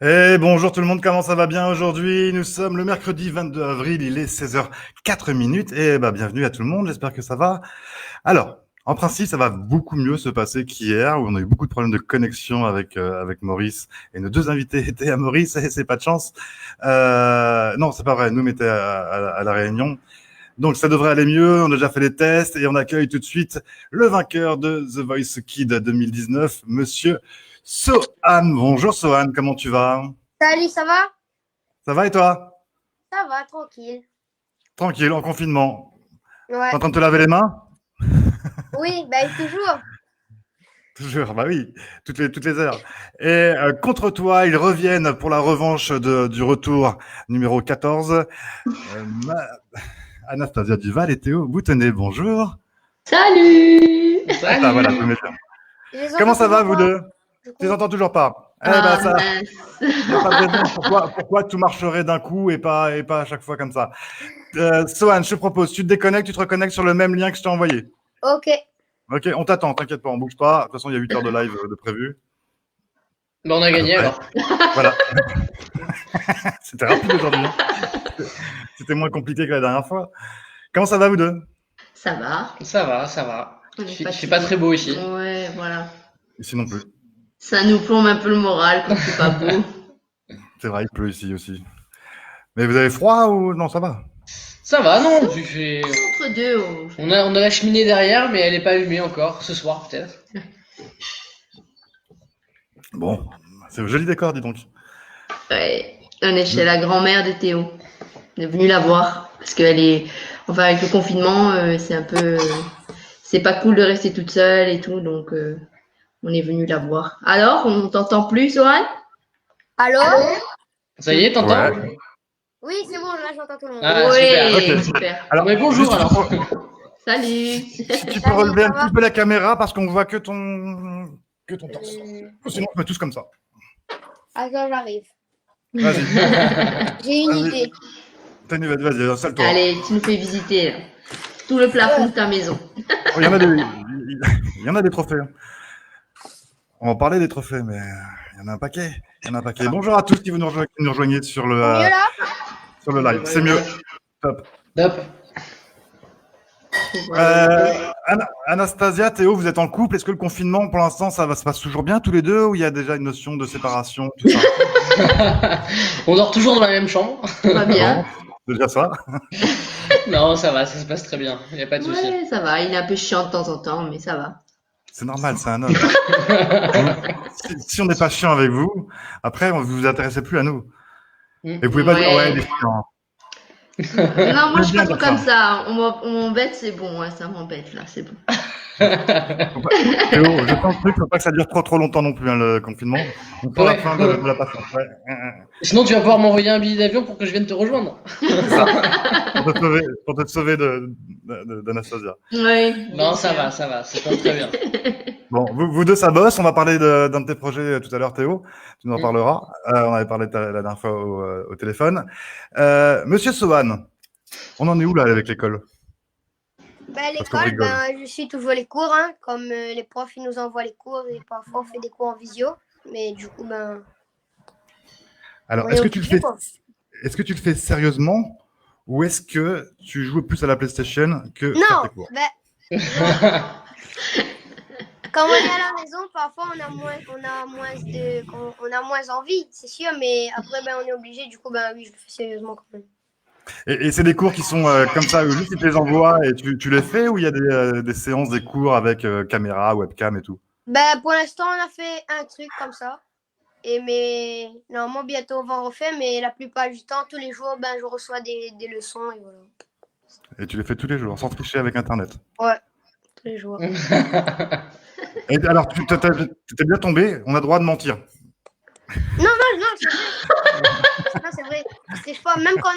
Bonjour tout le monde, comment ça va bien aujourd'hui? Nous sommes le mercredi 22 avril, il est 16h04 et bienvenue à tout le monde, j'espère que ça va. Alors, en principe, ça va beaucoup mieux se passer qu'hier où on a eu beaucoup de problèmes de connexion avec Maurice et nos deux invités étaient à Maurice et c'est pas de chance. Non, c'est pas vrai, nous on était à la Réunion. Donc ça devrait aller mieux, on a déjà fait les tests et on accueille tout de suite le vainqueur de The Voice Kid 2019, monsieur Sohan. Bonjour Sohan, comment tu vas? Salut, ça va? Ça va et toi? Ça va, tranquille. Tranquille, en confinement. T'es Ouais. en train de te laver les mains? Oui, toujours. Toujours, bah oui, toutes les heures. Et contre toi, ils reviennent pour la revanche du retour numéro 14. Anastasia Duval et Théo Boutonnet, bonjour. Salut! Ah, voilà, Salut! Je les comment entends ça va toujours vous pas, deux? du Tu les coup. entends toujours pas? Ah Ça, mince! il n'y a pas de raison. Pourquoi tout marcherait d'un coup et pas à chaque fois comme ça? Sohan, je te propose, tu te déconnectes, tu te reconnectes sur le même lien que je t'ai envoyé. Ok. Ok, on t'attend, t'inquiète pas, on bouge pas. De toute façon, il y a 8 heures de live de prévu. On a À peu gagné près. alors. Voilà. C'était rapide aujourd'hui. C'était moins compliqué que la dernière fois. Comment ça va, vous deux? Ça va? Ça va, ça va. On Il est fait fatigué. pas très beau ici. Ouais, voilà. Ici non plus. Ça nous plombe un peu le moral quand c'est pas beau. C'est vrai, il pleut ici aussi. Mais vous avez froid ou non, ça va? Ça va, non, tu fais. Entre deux, On a la cheminée derrière, mais elle est pas allumée encore. Ce soir, peut-être. Bon, c'est un joli décor, dis donc. ouais. On est chez la grand-mère de Théo. On est venu la voir parce qu'elle est, enfin avec le confinement, c'est un peu, c'est pas cool de rester toute seule et tout, donc on est venu la voir. Alors, on t'entend plus, Sohan? Allô? Ça y est, t'entends? Ouais. Oui, c'est bon, là j'entends tout le monde. Ah, Ouais, super. Ok. super. Alors, Mais bonjour juste, alors. Salut. si tu peux Salut, relever ça un va? petit peu la caméra parce qu'on voit que ton torse. Sinon, on met tous comme ça. Attends, j'arrive. Vas-y. J'ai une Vas-y. idée. Vas-y, installe-toi. Allez, tu nous fais visiter là, tout le plafond de ta maison. Oh, il y en a des trophées. Hein. On va parler des trophées, mais il y en a un paquet. Il y en a un paquet. Bonjour à tous qui nous rejoignez sur C'est mieux là? sur le live. C'est mieux. Top. Hop. Anastasia, Théo, vous êtes en couple. Est-ce que le confinement, pour l'instant, se passe toujours bien tous les deux ou il y a déjà une notion de séparation, tout ça? On dort toujours dans la même chambre. Tout va bien. Bon, c'est déjà ça. Non, ça va, ça se passe très bien. Y a pas de souci. Ouais, ça va. Il est un peu chiant de temps en temps, mais ça va. C'est normal, c'est un homme. Si on n'est pas chiant avec vous, après, vous vous intéressez plus à nous. Et vous pouvez pas dire, ouais, il est chiant. Non, moi je suis bien pas trop dire comme ça. On m'embête, c'est bon. Ouais, ça m'embête là, c'est bon. Théo, je pense qu'il ne faut pas que ça dure trop longtemps non plus, hein, le confinement. On prend la fin de la patience. Ouais. Sinon, tu vas pouvoir m'envoyer un billet d'avion pour que je vienne te rejoindre. C'est ça. Pour te sauver d'Anastasia. Ouais. Non, ça va, ça va. Ça tombe très bien. Bon, vous deux, ça bosse. On va parler d'un de tes projets tout à l'heure, Théo. Tu nous en parleras. On avait parlé la dernière fois au téléphone. Monsieur Sohan, on en est où là avec l'école? Parce qu'on L'école, rigole. je suis toujours les cours, hein, comme les profs ils nous envoient les cours et parfois on fait des cours en visio. Mais du coup, Alors, on est occupé, quoi. est-ce que tu le fais sérieusement ou est-ce que tu joues plus à la PlayStation que faire Non, tes cours? quand on est à la maison, parfois on a moins envie, c'est sûr, mais après on est obligé, du coup oui, je le fais sérieusement quand même. Et c'est des cours qui sont comme ça, juste ils te les envoient et tu les fais ou il y a des séances, des cours avec caméra, webcam et tout? Pour l'instant, on a fait un truc comme ça. Mais normalement, bientôt, on va en refaire. Mais la plupart du temps, tous les jours, je reçois des leçons. Et voilà. Et tu les fais tous les jours, sans tricher avec Internet? Ouais, tous les jours. Et alors, t'es bien tombé, on a le droit de mentir. Non, c'est vrai. Non, c'est vrai. Je triche pas. Même quand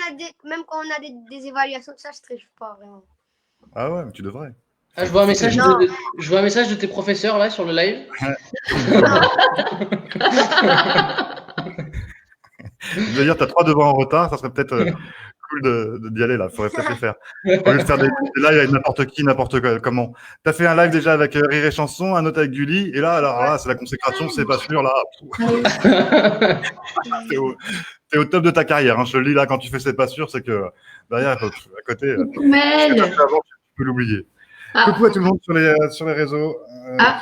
on a des évaluations, ça, je triche pas, vraiment. Ah ouais, mais tu devrais. Ah, je vois un message de tes professeurs là sur le live. D'ailleurs, tu as 3 devoirs en retard, ça serait peut-être cool d'y aller là. Faudrait peut-être le faire. Au lieu de faire des lives avec n'importe qui, comment. T'as fait un live déjà avec Rire et Chanson, un autre avec Gulli, et là, alors là, c'est la consécration, c'est pas sûr là. T'es au top de ta carrière. Hein. Je te le dis là, quand tu fais c'est pas sûr, c'est que derrière, à côté, Mel. avant, tu peux l'oublier. Ah. Coucou à tout le monde sur les réseaux.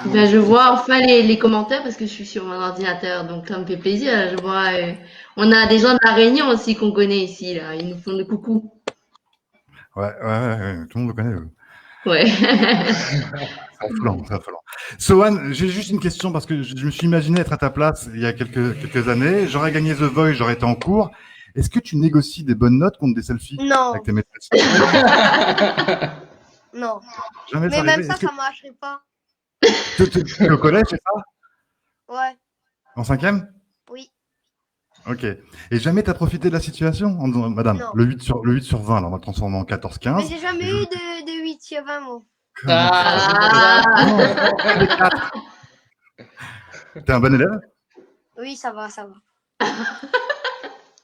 Ben je vois enfin les commentaires parce que je suis sur mon ordinateur, donc ça me fait plaisir. Je vois, on a des gens de la Réunion aussi qu'on connaît ici, là. Ils nous font le coucou. Ouais, tout le monde le connaît. Ouais. C'est affolant. Sohan, j'ai juste une question parce que je me suis imaginé être à ta place il y a quelques années. J'aurais gagné The Voice, j'aurais été en cours. Est-ce que tu négocies des bonnes notes contre des selfies Non, avec tes maîtresses? non. Jamais Mais même arrivé. ça, Est-ce que ça marcherait pas. t'es au collège, c'est ça? Ouais, En 5e? oui. Ok. Et jamais t'as profité de la situation en disant, madame, Non. le 8 sur 20, alors on va le transformer en Mais 14-15. j'ai jamais eu de 8 sur 20, moi. T'es un bon élève? Oui, ça va.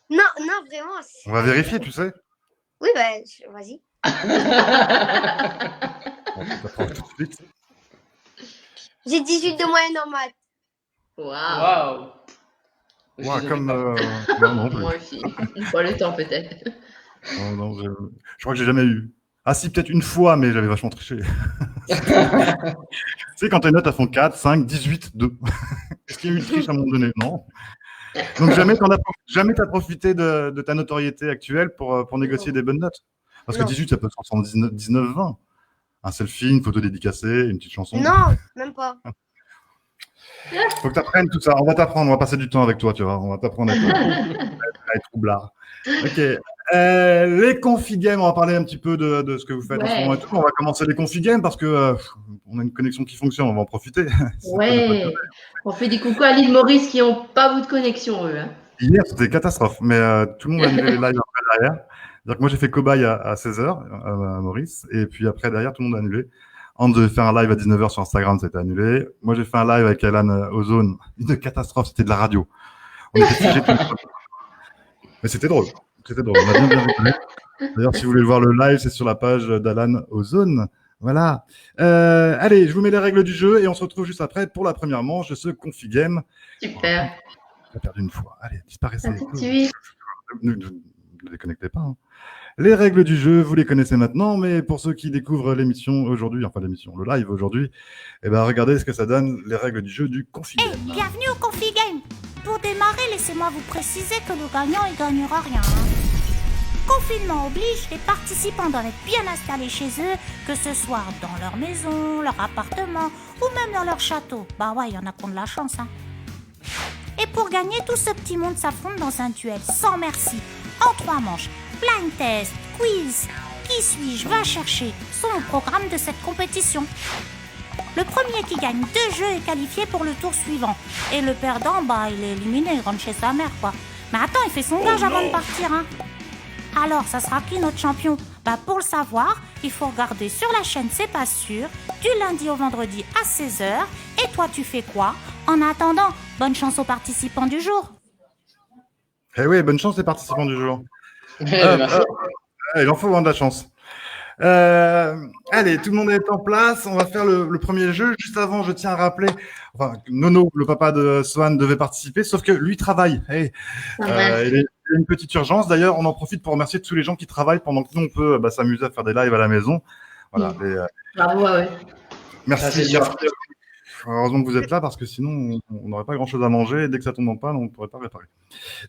Non, vraiment. On va vérifier, tu sais. Oui, ben, vas-y. Bon, ça prend tout de suite. J'ai 18 de moyenne en maths. Waouh. Ouais, comme non plus. Moi aussi. Une fois le temps peut-être. Non, je crois que j'ai jamais eu. Ah si, peut-être une fois, mais j'avais vachement triché. Tu sais, quand tes notes elles font 4, 5, 18, 2. Est-ce qu'il y a eu une triche à un moment donné? Non. Donc jamais t'as profité de ta notoriété actuelle pour négocier des bonnes notes. Parce que Non. 18, ça peut se transformer en 19, 20. Un selfie, une photo dédicacée, une petite chanson. Non, même pas. Faut que tu apprennes tout ça. On va t'apprendre, on va passer du temps avec toi, tu vois. On va t'apprendre à être troublard. Ok. Les config games, on va parler un petit peu de ce que vous faites en ce moment et tout. On va commencer les config games parce que on a une connexion qui fonctionne, on va en profiter. Ouais. On fait des coucous à l'île Maurice qui n'ont pas beaucoup de connexion, eux. Hein. Hier, c'était catastrophe, mais tout le monde a annulé les lives après derrière. C'est-à-dire que moi, j'ai fait cobaye à 16h à Maurice, et puis après, derrière, tout le monde a annulé. Anne devait faire un live à 19h sur Instagram, c'était annulé. Moi, j'ai fait un live avec Alan Ozone. Une catastrophe, c'était de la radio. On était figés tout le temps. Mais c'était drôle. On a bien rigolé. D'ailleurs, si vous voulez voir le live, c'est sur la page d'Alan Ozone. Voilà. Allez, je vous mets les règles du jeu et on se retrouve juste après pour la première manche de ce config game. Super. On a perdu une fois. Allez, disparaissez. Tout de suite. Ne déconnectez pas. Hein. Les règles du jeu, vous les connaissez maintenant, mais pour ceux qui découvrent l'émission aujourd'hui, enfin l'émission, le live aujourd'hui, eh ben regardez ce que ça donne, les règles du jeu du config game. Hey, bienvenue au Config Game. Pour démarrer, laissez-moi vous préciser que le gagnant, il gagnera rien. Confinement oblige, les participants doivent être bien installés chez eux, que ce soit dans leur maison, leur appartement ou même dans leur château. Bah ouais, il y en a qui ont de la chance, hein. Et pour gagner, tout ce petit monde s'affronte dans un duel sans merci, en 3 manches. Blind test, quiz, qui suis-je va chercher sont au programme de cette compétition. Le premier qui gagne 2 jeux est qualifié pour le tour suivant. Et le perdant, bah il est éliminé, il rentre chez sa mère, quoi. Mais attends, il fait son gage avant de partir, hein. Alors, ça sera qui notre champion? Bah pour le savoir, il faut regarder sur la chaîne C'est pas sûr, du lundi au vendredi à 16h. Et toi, tu fais quoi? En attendant, bonne chance aux participants du jour. Eh oui, bonne chance les participants du jour. Merci. Il en faut avoir de la chance. Allez, tout le monde est en place. On va faire le premier jeu. Juste avant, je tiens à rappeler, enfin, Nono, le papa de Sohan, devait participer, sauf que lui travaille. Hey, il a une petite urgence. D'ailleurs, on en profite pour remercier tous les gens qui travaillent pendant que nous, on peut s'amuser à faire des lives à la maison. Voilà. Bravo, ouais. Merci. c'est sûr. Merci. Heureusement que vous êtes là parce que sinon, on n'aurait pas grand-chose à manger. Et dès que ça tombe en panne, on ne pourrait pas réparer.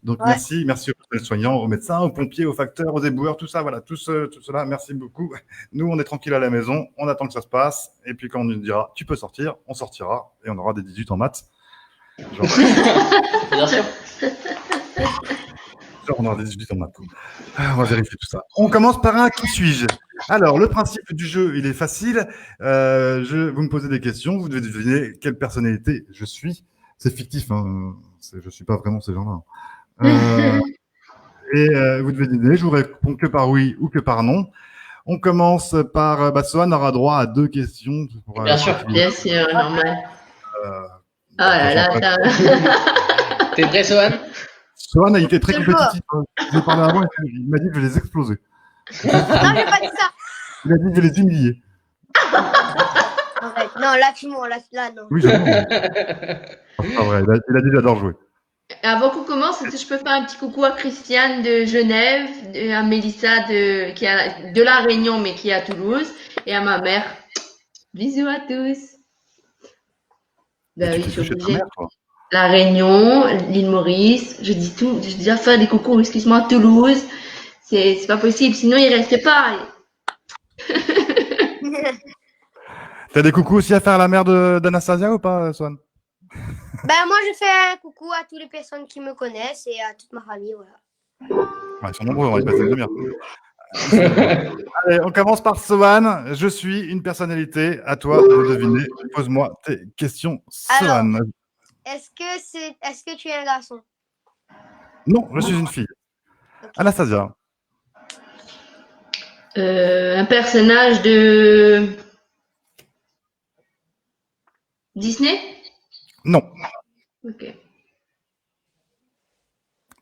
Donc, Ouais. merci aux personnels soignants, aux médecins, aux pompiers, aux facteurs, aux éboueurs, tout ça, voilà, tout cela, merci beaucoup. Nous, on est tranquille à la maison, on attend que ça se passe. Et puis, quand on nous dira, tu peux sortir, on sortira et on aura des 18 en maths. Genre, Bien sûr. on aura des 18 en maths. On va vérifier tout ça. On commence par un qui suis-je. Alors, le principe du jeu, il est facile. Vous me posez des questions, vous devez deviner quelle personnalité je suis. C'est fictif, hein. Je suis pas vraiment ces gens-là. Vous devez deviner, je vous réponds que par oui ou que par non. On commence par Sohan aura droit à 2 questions. Bien sûr. Bien sûr, normal. Euh, Ah là là, enfin, ça... T'es prêt, Sohan? Sohan, il était très Ce joueur. compétitif. Hein. J'ai parlé avant, il m'a dit que je vais les exploser. Non, j'ai pas dit ça. Il a dit que je vais les humilier. Arrête. Non, là, tu mens. Là, non. Oui, j'avoue. C'est pas vrai. Il a dit j'adore jouer. Avant qu'on commence, est-ce que je peux faire un petit coucou à Christiane de Genève, à Mélissa qui est de La Réunion mais qui est à Toulouse, et à ma mère. Bisous à tous. Et Bah tu oui, t'es je suis touché ta obligée. mère, toi. La Réunion, l'île Maurice, je dis tout, je dis déjà faire des coucous, excuse-moi, Toulouse. C'est pas possible, sinon il reste pas. T'as des coucous aussi à faire à la mère d'Anastasia ou pas, Sohan? Ben, moi, je fais un coucou à toutes les personnes qui me connaissent et à toute ma famille, voilà. Ouais, ils sont nombreux, on va y passer une demi-heure. Allez, on commence par Sohan. Je suis une personnalité. À toi de deviner. Pose-moi tes questions, Alors. Sohan. Est-ce que tu es un garçon? Non, je suis une fille. Ok. Anastasia. Un personnage de Disney? Non. Ok.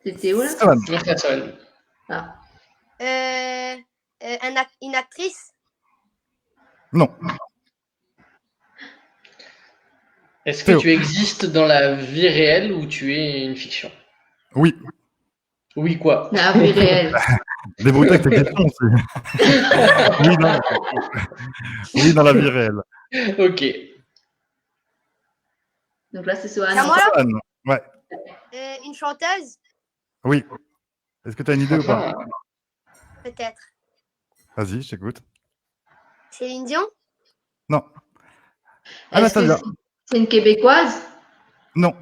C'était où là? Sohan. Une personne. Ah. Une actrice? Non. Est-ce que Théo. tu existes dans la vie réelle ou tu es une fiction? Oui. Oui, quoi? La vie réelle. Débrouille-toi avec tes questions aussi. Oui, dans la vie réelle. Ok. Donc là, c'est C'est à Sohan. moi, là? Sohan. Ouais. Une chanteuse? Oui. Est-ce que tu as une idée ou pas? Peut-être. Vas-y, je t'écoute. Céline Dion? Non. Est-ce que Anastasia. c'est une Québécoise? Non.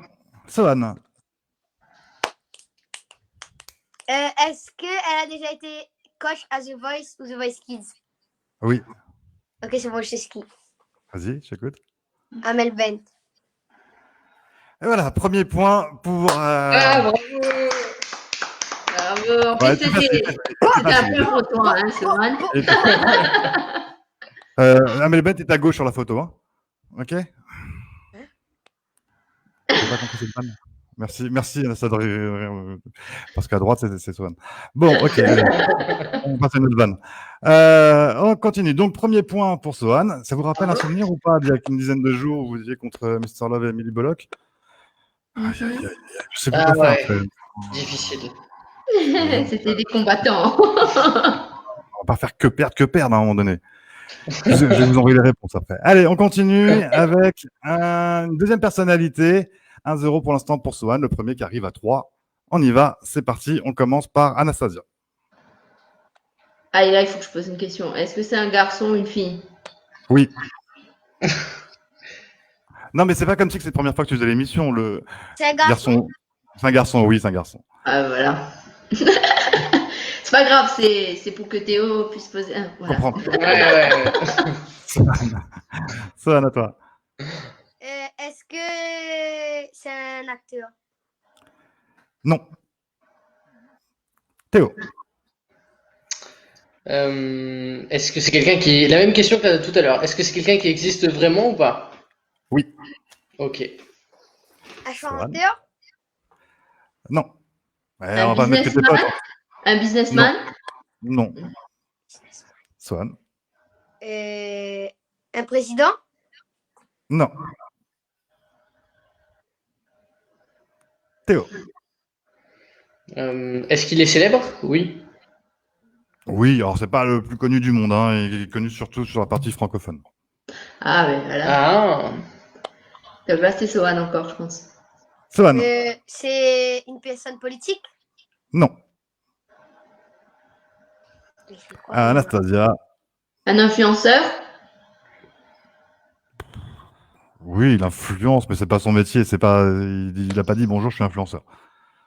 Sohan. Est-ce qu'elle a déjà été coach à The Voice ou The Voice Kids? Oui. Ok, c'est bon, je sais ce qui. Vas-y, je t'écoute. Amel Bent. Et voilà, premier point pour. Ah, bravo! Bravo. En Ouais, plus, c'est facile, c'était c'est un facile. peu pour toi, hein, Sohan. Amel Bent est à gauche sur la photo. Hein. Ok. J'ai pas compris cette vanne. Merci Anastasia. Parce qu'à droite, c'est Sohan. Bon, ok. Allez. On passe à une autre vanne. On continue. Donc, premier point pour Sohan. Ça vous rappelle un souvenir ou pas d'il y a une dizaine de jours où vous étiez contre Mr. Love et Emily Bullock? Aïe, aïe, aïe, aïe. Je sais plus Ah quoi ouais. faire. Difficile. C'était des combattants. On va pas faire que perdre à un moment donné. Je vais vous envoyer les réponses après. Allez, on continue avec une deuxième personnalité. 1-0 pour l'instant pour Sohan, le premier qui arrive à 3. On y va, c'est parti. On commence par Anastasia. Allez, là, il faut que je pose une question. Est-ce que c'est un garçon ou une fille? Oui. Non, mais c'est pas comme si que c'est la première fois que tu faisais l'émission. Le C'est un garçon? C'est un garçon, oui, c'est un garçon. Ah, voilà. C'est pas grave, c'est pour que Théo puisse poser. Ah, Je voilà. comprends. Ouais. Sohan, à toi. Est-ce que c'est un acteur? Non. Théo. Est-ce que c'est quelqu'un qui... La même question que tout à l'heure. Est-ce que c'est quelqu'un qui existe vraiment ou pas? Oui. Ok. Un chanteur? Non. Ouais, Un on va mettre que tes businessman? potes. Un businessman? Non. Sohan. Un président? Non. Théo. Est-ce qu'il est célèbre? Oui. Oui, alors c'est pas le plus connu du monde, hein. Il est connu surtout sur la partie francophone. Ah, ouais, voilà. Ah. Donc là, c'est Sohan encore, je pense. Sohan. C'est une personne politique? Non. Je sais quoi. Anastasia. Un influenceur? Oui, il influence, mais c'est pas son métier. C'est pas. Il a pas dit bonjour, je suis influenceur.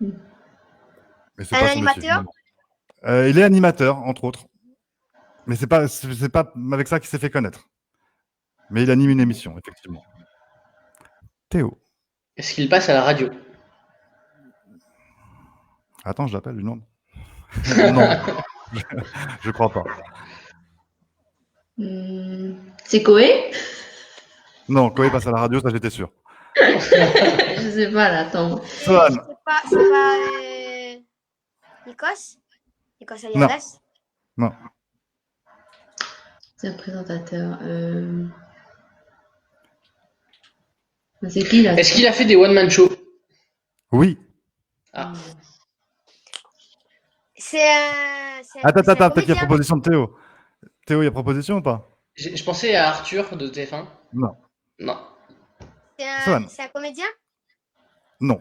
Mais c'est Un pas son métier. animateur? Non. Il est animateur, entre autres. Mais c'est pas avec ça qu'il s'est fait connaître. Mais il anime une émission, effectivement. Théo. Est-ce qu'il passe à la radio? Attends, je l'appelle, une onde. Non, je crois pas. C'est Koé? Non, Koé passe à la radio, ça j'étais sûr. Je sais pas, là, attends. Sohan. C'est pas Nikos Non. Aliagas. Non. C'est un présentateur. C'est qui là? Est-ce qu'il a fait des one-man show? Oui. Ah. C'est un. Attends, c'est un peut-être qu'il y a comédien. proposition de Théo. Théo, il y a proposition ou pas? Je pensais à Arthur de TF1. Non. Non. Swan. C'est un comédien. Non.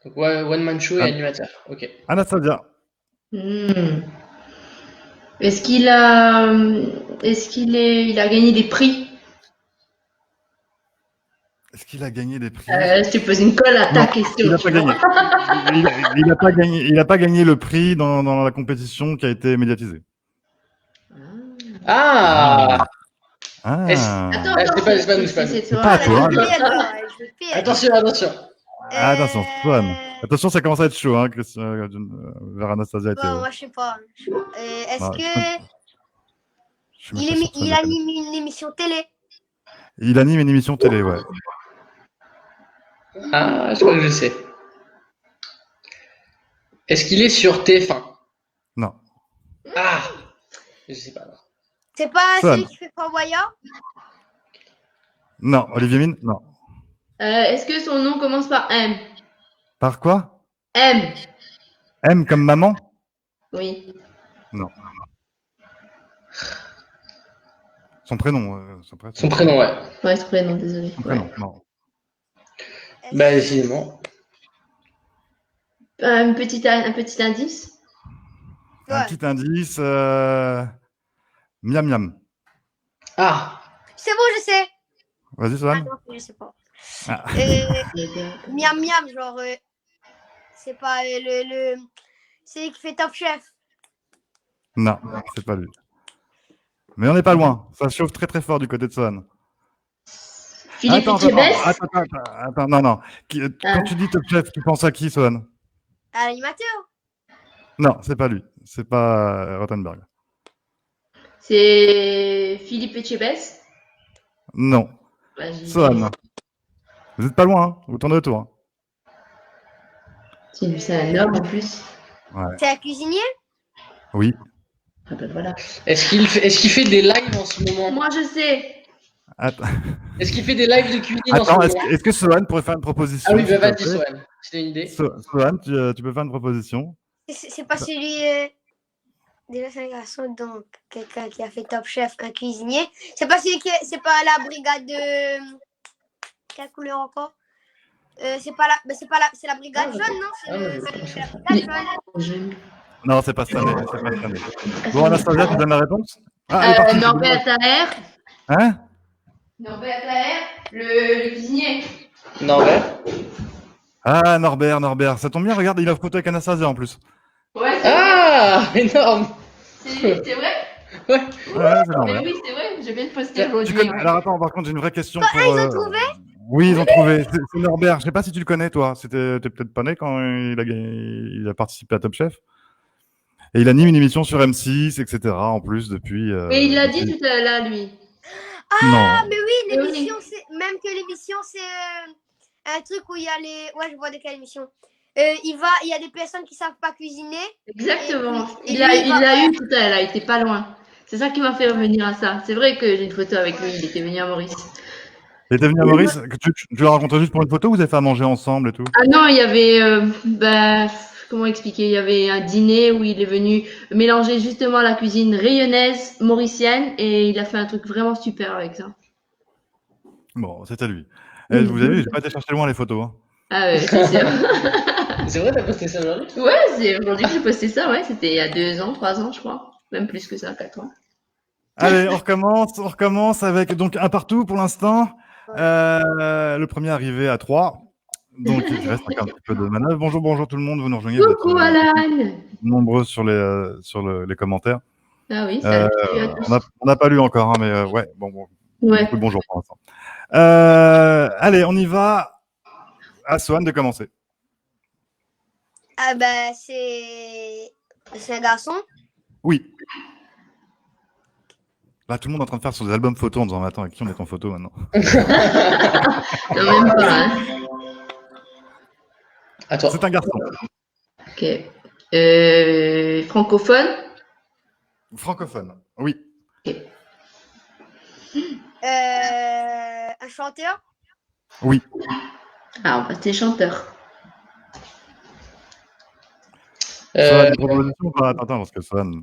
Donc, one-man show et Ah. animateur. Ok. Anastasia. Est-ce qu'il a gagné des prix? Est-ce qu'il a gagné des prix? Je te pose une colle à ta Non, question. Il n'a tu pas vois. gagné. Il n'a pas gagné. Il n'a pas gagné le prix dans la compétition qui a été médiatisée. Ah. Ah. Attends, c'est pas nous, c'est pas nous. c'est C'est toi. pas à toi. Je vais payer, alors, je vais payer. Attention, attention. Attention, Swan. Euh, Attention, ça commence à être chaud, hein, Christian, vers Anastasia et Bon, Théo. moi, je sais pas. Est-ce Ouais, que Je suis même pas sûr que ça il va anime une émission télé? Il anime une émission télé, ouais. Ah, je crois que je sais. Est-ce qu'il est sur TF1? Non. Ah. Je sais pas. Non. C'est pas Swan. celui qui fait Fort Boyard? Non. Olivier Mine? Non. Est-ce que son nom commence par M? Par quoi? M. M comme maman? Oui. Non. Son prénom. Son prénom, ouais. Ouais, son prénom, désolé. Son prénom, non. Bah, décidément. Un petit indice? Un Ouais. petit indice. Miam miam. Ah. C'est bon, je sais. Vas-y, Ah Swan. non, je sais pas. Ah. Miam Miam, genre, c'est pas c'est lui qui fait Top Chef. Non, c'est pas lui. Mais on n'est pas loin. Ça chauffe très très fort du côté de Swan. Philippe Etchebest? Attends, non. Quand tu dis Top Chef, tu penses à qui, Swan? À l'animateur. Non, c'est pas lui. C'est pas Rottenberg. C'est Philippe Etchebest? Non. Bah, j'ai- Swan. Vous êtes pas loin, hein. Vous tournez autour. Hein. C'est un homme en plus. Ouais. C'est un cuisinier? Oui. Ah bah voilà. Est-ce qu'il fait des lives en ce moment? Moi je sais. Attends, Est-ce qu'il fait des lives de cuisine en ce moment? est-ce que Swan pourrait faire une proposition? Ah oui, bah s'il te vas-y, plaît Sohan. Si t'as une idée. Swan, tu peux faire une proposition? C'est pas celui. Déjà, c'est un garçon, donc quelqu'un qui a fait Top Chef, un cuisinier. C'est pas celui qui. C'est pas la brigade de. Quelle couleur encore? C'est pas la. Mais c'est pas la. C'est la brigade jaune, non? C'est Ah, le- mais c'est la brigade jaune. Je- Non, c'est pas cette année. C'est pas cette année. Bon, Anastasia, tu donnes la réponse? Ah, elle est partie. Norbert Taher. Hein? Norbert Taher, le cuisinier. Norbert. Ah, Norbert. Ça tombe bien, regarde, il a photo avec Anastasia en plus. Ouais, Ah, énorme. c'est vrai? Ouais, c'est Mais Norbert. oui, c'est vrai, j'ai bien posté Tu aujourd'hui. connais... Alors attends, par contre, j'ai une vraie question pour. ils ont trouvé? Oui, ils ont trouvé. C'est Norbert. Je sais pas si tu le connais, toi. T'es peut-être pas né quand il a participé à Top Chef. Et il anime une émission sur M6, etc. En plus depuis. Mais il l'a dit tout à l'heure, lui. Ah, Non. mais oui, Oui. l'émission, c'est. Même que l'émission, c'est un truc où il y a les. Ouais, je vois de quelle émission. Il y a des personnes qui savent pas cuisiner. Exactement. Et Il lui, l'a eu tout à l'heure, il était pas loin. C'est ça qui m'a fait revenir à ça. C'est vrai que j'ai une photo avec lui, il était venu à Maurice. Il était venu à Maurice. Tu l'as rencontré juste pour une photo ou vous avez fait à manger ensemble et tout? Ah non, il y avait, comment expliquer, il y avait un dîner où il est venu mélanger justement la cuisine rayonnaise, mauricienne, et il a fait un truc vraiment super avec ça. Bon, c'était lui. Vous avez vu, j'ai pas été chercher loin les photos. Hein. Ah ouais, c'est sûr. C'est vrai, t'as posté ça aujourd'hui? Ouais, c'est aujourd'hui que j'ai posté ça, ouais, c'était il y a 2 ans, 3 ans, je crois. Même plus que ça, 4 ans. Allez, on recommence avec donc un partout pour l'instant. Le premier arrivé à 3. Donc il reste encore un petit peu de manœuvre. Bonjour tout le monde, vous nous rejoignez. Coucou Alan! Nombreux sur les commentaires. Ah oui, salut à tous. On n'a pas lu encore, hein, mais ouais, bon, Ouais. beaucoup de bonjour pour l'instant. Allez, on y va. À Swan de commencer. Ah, bah, c'est. C'est un garçon. Oui. Là, tout le monde est en train de faire sur des albums photos en disant mais attends, avec qui on est en photo maintenant? Non, même pas, hein. À toi. C'est un garçon. Ok. Francophone? Francophone. Oui. Un chanteur? Oui. Ah, on va rester chanteur. Sohan, une proposition ou pas? Attends, parce que Sohan.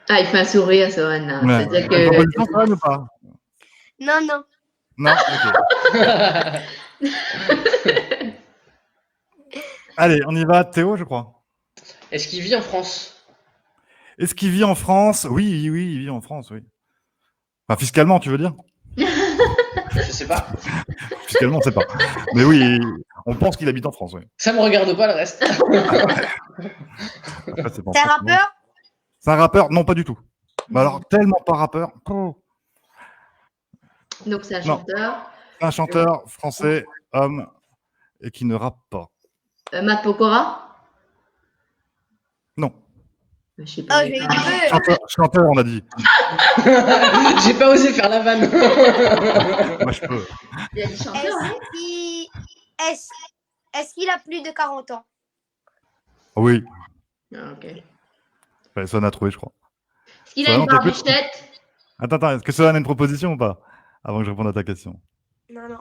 Ah, il fait un sourire, Sohan, là. Ouais. C'est-à-dire Une que... proposition, Sohan, ou pas? Non, non. Non? Ok. Allez, on y va. Théo, je crois. Est-ce qu'il vit en France? Est-ce qu'il vit en France? Oui, oui, il vit en France, oui. Enfin, fiscalement, tu veux dire? Je sais pas. Fiscalement, on sait pas. Mais oui, on pense qu'il habite en France, oui. Ça me regarde pas le reste. Après, c'est pas en C'est un France, non. rappeur? C'est un rappeur? Non, pas du tout. Mais alors, tellement pas rappeur. Oh. Donc, c'est un Non. chanteur. Un chanteur français, homme, et qui ne rappe pas. Matt Pokora? Non. Je sais Oh, pas. je vais dire. Chanteur, on a dit. J'ai pas osé faire la vanne. Moi, je peux. Il a dit chanteur, hein? Est-ce qu'il a plus de 40 ans? Oui. Ah, ok. Enfin, Sohan a trouvé, je crois. Est-ce qu'il a Sohan, une t'écoutes? barbichette? Attends, est-ce que Sohan a une proposition ou pas? Avant que je réponde à ta question. Non, non.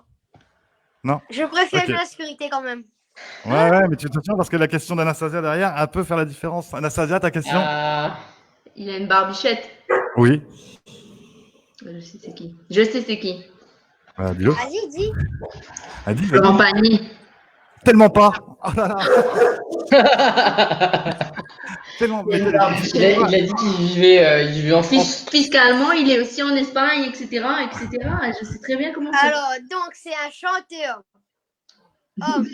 Non? Je préfère Ok. jouer à la sécurité quand même. Ouais, mais tu te tiens parce que la question d'Anastasia derrière, elle peut faire la différence. Anastasia, ta question? Ah, Il a une barbichette? Oui. Je sais c'est qui. Je sais c'est qui. Dis-le. Vas-y, dis. Vas-y. Florent Pagny. Tellement pas. Oh là là. Tellement. Il a une il barbichette. a dit qu'il vivait en France. Fiscalement, il est aussi en Espagne, etc., etc. Je sais très bien comment c'est. Alors, donc, c'est un chanteur. Homme.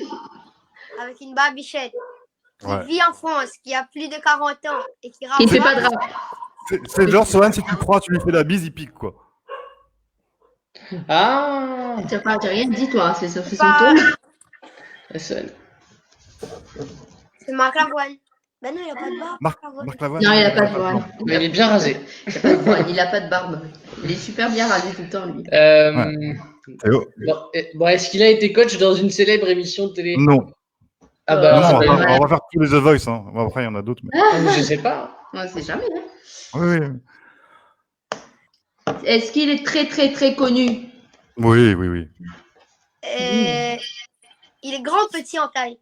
Avec une barbichette. Qui Ouais. vit en France, qui a plus de 40 ans et qui rappe Il ne fait pas pas. de rap. C'est genre, Sohan, si tu crois, tu lui fais la bise, il pique, quoi. Ah, Tu n'as rien dit, toi. C'est son Pas- tour. la seule. C'est Marc Lavoine. Ben non, il n'y a pas de barbe. Marc Lavoine. Non, il n'a pas de voile. Mais il est bien rasé. Il n'a pas de voile, il n'a pas de barbe. Il est super bien rasé tout le temps, lui. Théo. Bon, est-ce qu'il a été coach dans une célèbre émission de télé? Non. Ah bah, Non, ça on va va, être- on va faire tous les The Voice. Hein. Bon, après, il y en a d'autres. Mais... je sais pas. On ne sait jamais. Hein. Oui, oui. Est-ce qu'il est très, très, très connu? Oui, oui, oui. Il est grand, petit en taille.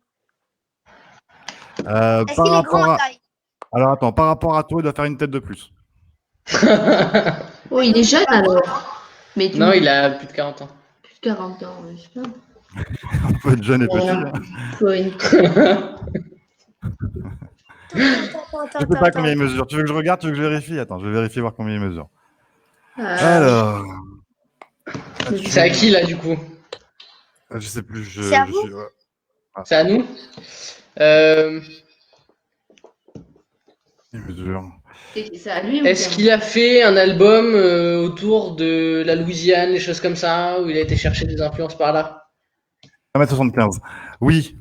Est-ce Par qu'il est grand rapport en à... taille? Alors, attends, par rapport à toi, il doit faire une tête de plus. Oh, il est jeune alors. Mais tu Non, il a plus de 40 ans. plus de 40 ans, je sais pas. On peut être jeune et petit. Voilà. Hein. Faut une- Attends, Je sais pas combien il mesure. Tu veux que je regarde? Tu veux que je vérifie? Attends, je vais vérifier, voir combien il mesure. Ah, Alors... C'est à qui là du coup? Je sais plus. C'est à vous? C'est à nous? Il mesure. c'est à lui ou Est-ce c'est à qu'il a fait un album autour de la Louisiane, des choses comme ça, où il a été chercher des influences par là? 1m75. Oui.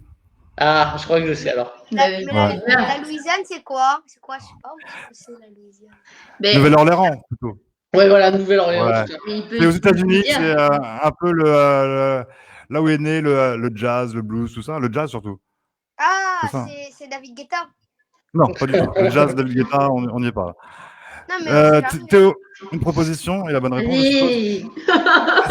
Ah, je crois que je sais alors. La, Ouais. mais Ouais. la Louisiane, c'est quoi? C'est quoi? Je sais pas où c'est la Louisiane. Mais- Nouvelle-Orléans, plutôt. Ouais, voilà, Nouvelle-Orléans. Ouais. tout ça. mais il peut- C'est aux États-Unis, dire. c'est un peu là où est né le jazz, le blues, tout ça. Le jazz surtout. Ah, C'est ça. c'est David Guetta. Non, pas du tout. Le jazz de Guetta, on n'y est pas. Non, mais on sait jamais. Théo, une proposition et la bonne réponse. Je suppose. Allez.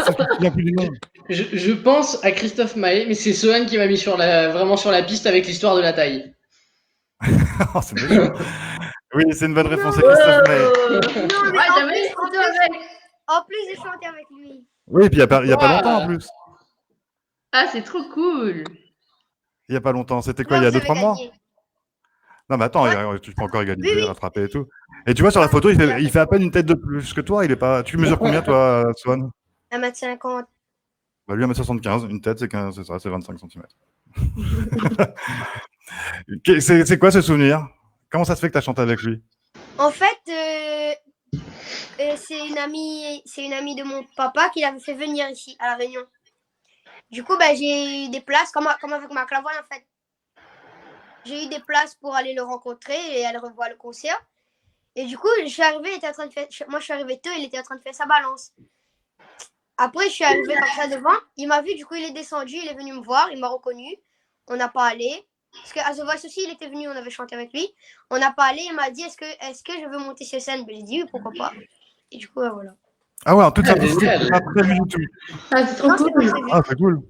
Ça se souvient plus du nom. Je pense à Christophe Maé, mais c'est Sohan qui m'a mis vraiment sur la piste avec l'histoire de la taille. Oh, c'est méchant. Oui, c'est une bonne réponse. C'est Christophe Maé. Non, mais Ouais, en t'as vu, plus, c'est toi, mec. en plus, j'ai chanté avec lui. Oui, et puis il y a pas Ouais. longtemps en plus. Ah, c'est trop cool. Il y a pas longtemps. C'était quoi? Là, Il y a vous avez 2-3 mois? gagné. Non, mais attends, Ouais. tu peux encore égaliser, Oui, oui. rattraper et tout. Et tu vois, sur la photo, il fait à peine une tête de plus que toi. Il est pas. Tu mesures combien, toi, Swan? 1m50. Bah, lui, 1m75. Une tête, c'est ça, c'est 25 cm. C'est quoi ce souvenir? Comment ça se fait que tu as chanté avec lui? En fait, c'est une amie de mon papa qui l'avait fait venir ici, à La Réunion. Du coup, bah, j'ai eu des places, comme avec Marc Lavoine, en fait. J'ai eu des places pour aller le rencontrer et aller revoir le concert. Et du coup, je suis arrivée, il était en train de faire... Moi, je suis arrivée tôt, il était en train de faire sa balance. Après, je suis arrivée comme ça devant. Il m'a vu, du coup, il est descendu, il est venu me voir, il m'a reconnu. On a parlé. Parce que à The Voice aussi, il était venu, on avait chanté avec lui. On a parlé, il m'a dit est-ce que je veux monter sur scène? Ben, j'ai dit oui, pourquoi pas. Et du coup, voilà. Ah ouais, en toute Ah, simplicité, génial. c'est pas prévu du tout. Ah, c'est trop Non, c'est cool. pas prévu. Ah, c'est cool.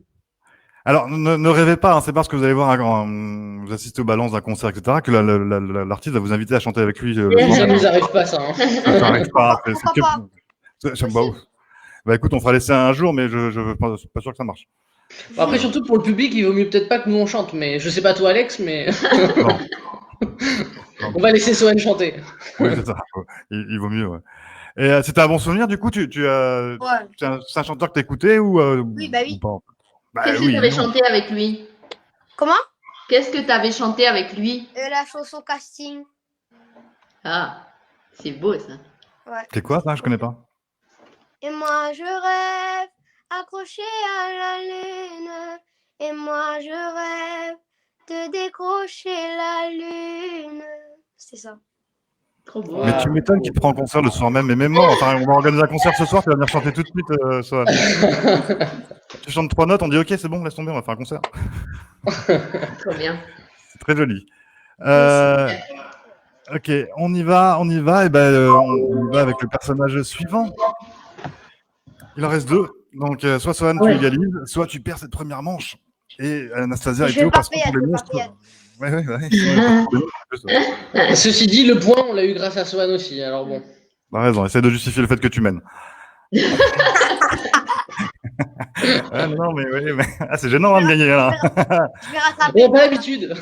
Alors, ne rêvez pas, hein, c'est parce que vous allez voir, vous assistez aux balances d'un concert, etc., que l'artiste va vous inviter à chanter avec lui le Yeah. soir Ça même. nous arrive pas, ça. Hein. Ça n'arrive pas. C'est Pourquoi que... pas? Bah, bah écoute, on fera l'essai un jour, mais je veux pas, pas sûr que ça marche. Bon, après, surtout pour le public, il vaut mieux peut-être pas que nous on chante, mais je sais pas toi, Alex, mais Non, on va laisser Sohan chanter. oui, c'est ça. Il vaut mieux, ouais. Et c'était un bon souvenir, du coup, Ouais. c'est un chanteur que t'écoutais Oui, bah oui. ou pas? Bah Qu'est-ce que oui, tu avais évidemment. chanté avec lui? Comment? Qu'est-ce que tu avais chanté avec lui? La chanson casting. Ah, c'est beau ça. Ouais. C'est quoi ça? Je connais pas. Et moi je rêve accroché à la lune. Et moi je rêve de décrocher la lune. C'est ça. Trop beau. Mais tu m'étonnes qu'il te prend en concert le soir même, et même moi, enfin, on va organiser un concert ce soir, tu vas venir chanter tout de suite, Sohan. Tu chantes 3 notes, on dit ok, c'est bon, laisse tomber, on va faire un concert. Trop bien. C'est très joli. Ok, on y va, et on y va avec le personnage suivant. Il en reste 2. Donc, soit Sohan, tu égalises, soit tu perds cette première manche. Et Anastasia et Je vais Théo pas passeront perdre, pour les je vais pas monstres. perdre. Ouais. Ceci dit, le point, on l'a eu grâce à Sohan aussi, alors bon. T'as raison, essaie de justifier le fait que tu mènes. Ah, non, mais oui, mais... Ah, c'est gênant hein, de gagner là. Je vais rattraper. On n'a pas l'habitude.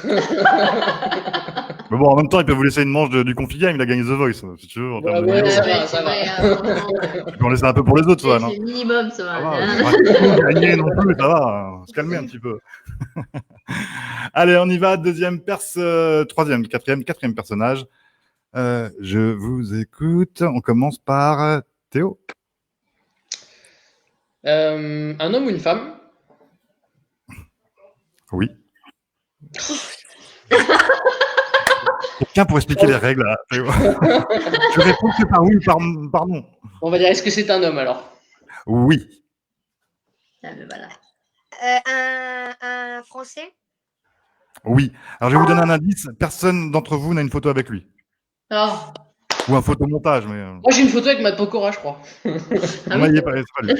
Mais bon, en même temps, il peut vous laisser une manche du Confi Game, il a gagné The Voice, si tu veux. En termes de Ouais, niveau. ça Ouais, va, c'est ça va. vrai, franchement, Tu peux en laisser un peu pour les autres, Sohan. c'est le minimum, ça Ça va. va, Hein. on va pas tout gagner non plus, ça va. Se calmer un petit peu. Allez, on y va. Quatrième personnage. Je vous écoute. On commence par Théo. Un homme ou une femme? Oui. Quelqu'un pour expliquer les règles, là, Théo. Tu réponds que par oui ou par non. On va dire, est-ce que c'est un homme alors? Oui. Ah, ben voilà. Un Français. Oui. Alors, je vais vous donner un indice. Personne d'entre vous n'a une photo avec lui. Oh, Ou un photomontage, mais... Moi, j'ai une photo avec Matt Pokora, je crois. ah moi, oui, il est pas, c'est pas lui.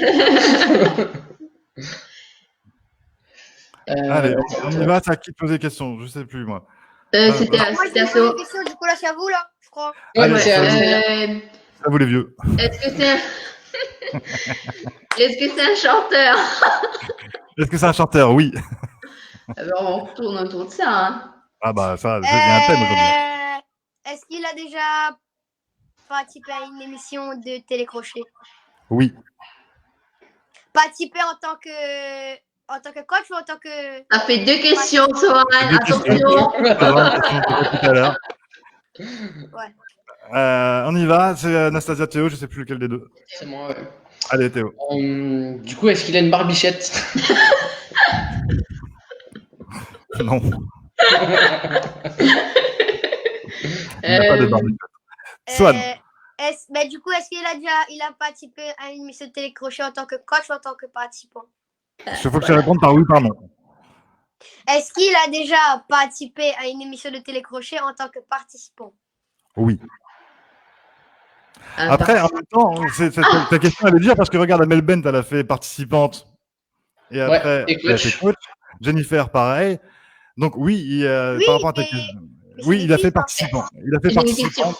Allez, on y va. C'est à qui de poser des questions? Je sais plus, moi. c'était Moi, je c'était vais à poser So. une question, du coup, là, c'est à vous, là, je crois. Ouais, Allez, c'est ça vous les vieux. Est-ce que c'est un... Est-ce que c'est un chanteur? Est-ce que c'est un chanteur? Oui. Ah ben, on tourne autour de ça. Hein. Ah bah ça, il y a un thème aujourd'hui. Est-ce qu'il a déjà participé à une émission de télécrochet? Oui. Participé en tant que coach ou en tant que... Ça fait 2 questions, Sohan. Deux questions. Attention. Ça va, on se voit tout à l'heure. Ouais. On y va, c'est Anastasia, Théo, je sais plus lequel des deux. C'est moi, ouais. Allez, Théo. Du coup, est-ce qu'il a une barbichette? Non. Il n'a pas de barbichette. Swan. Du coup, est-ce qu'il a participé à une émission de télécrochet en tant que coach ou en tant que participant? Il faut que je réponde par oui ou par non. Est-ce qu'il a déjà participé à une émission de télécrochet en tant que participant? Oui. Ah, Après, en même temps, ta question elle est dure parce que regarde, Amel Bent, elle a fait participante. Et après, et elle a fait coach. Jennifer, pareil. Donc oui, par rapport à ta question. Oui, il a fait participant. Il a fait J'ai une question. participant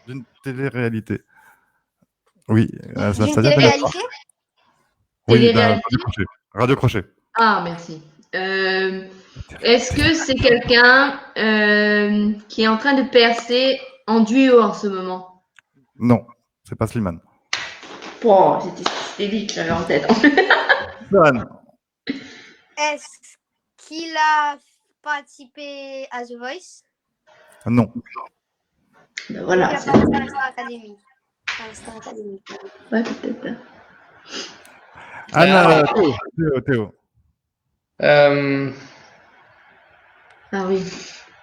d'une télé-réalité. Oui. D'une télé-réalité? Oui, Télé-réalité. Radio Crochet. Ah, merci. Est-ce que c'est quelqu'un qui est en train de percer en duo en ce moment? Non, c'est pas Slimane. Wow, c'était lui que j'avais en tête. Swan. Est-ce qu'il a participé à The Voice? Non. Ben voilà. Il a participé à Star Academy. Star Academy. Ouais, peut-être. Anna, Théo. Ah oui.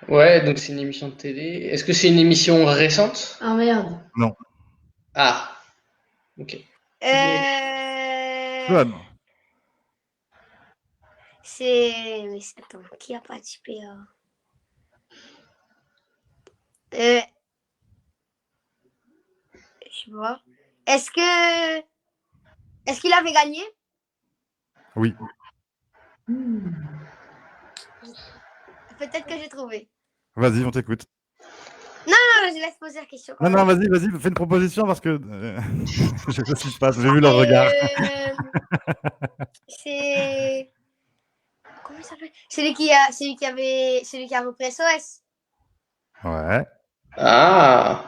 Ouais, donc c'est une émission de télé. Est-ce que c'est une émission récente? Ah merde. Non. Ah, ok. Swan. Mais attends, qui a participé à... Je sais pas. Est-ce qu'il avait gagné? Oui. Peut-être que j'ai trouvé. Vas-y, on t'écoute. Non, je laisse poser la question. quand Non, même. vas-y, fais une proposition parce que je sais pas ce qui se passe. J'ai vu leur regard. C'est. Comment il s'appelle? Celui qui a repris SOS. Ouais. Ah,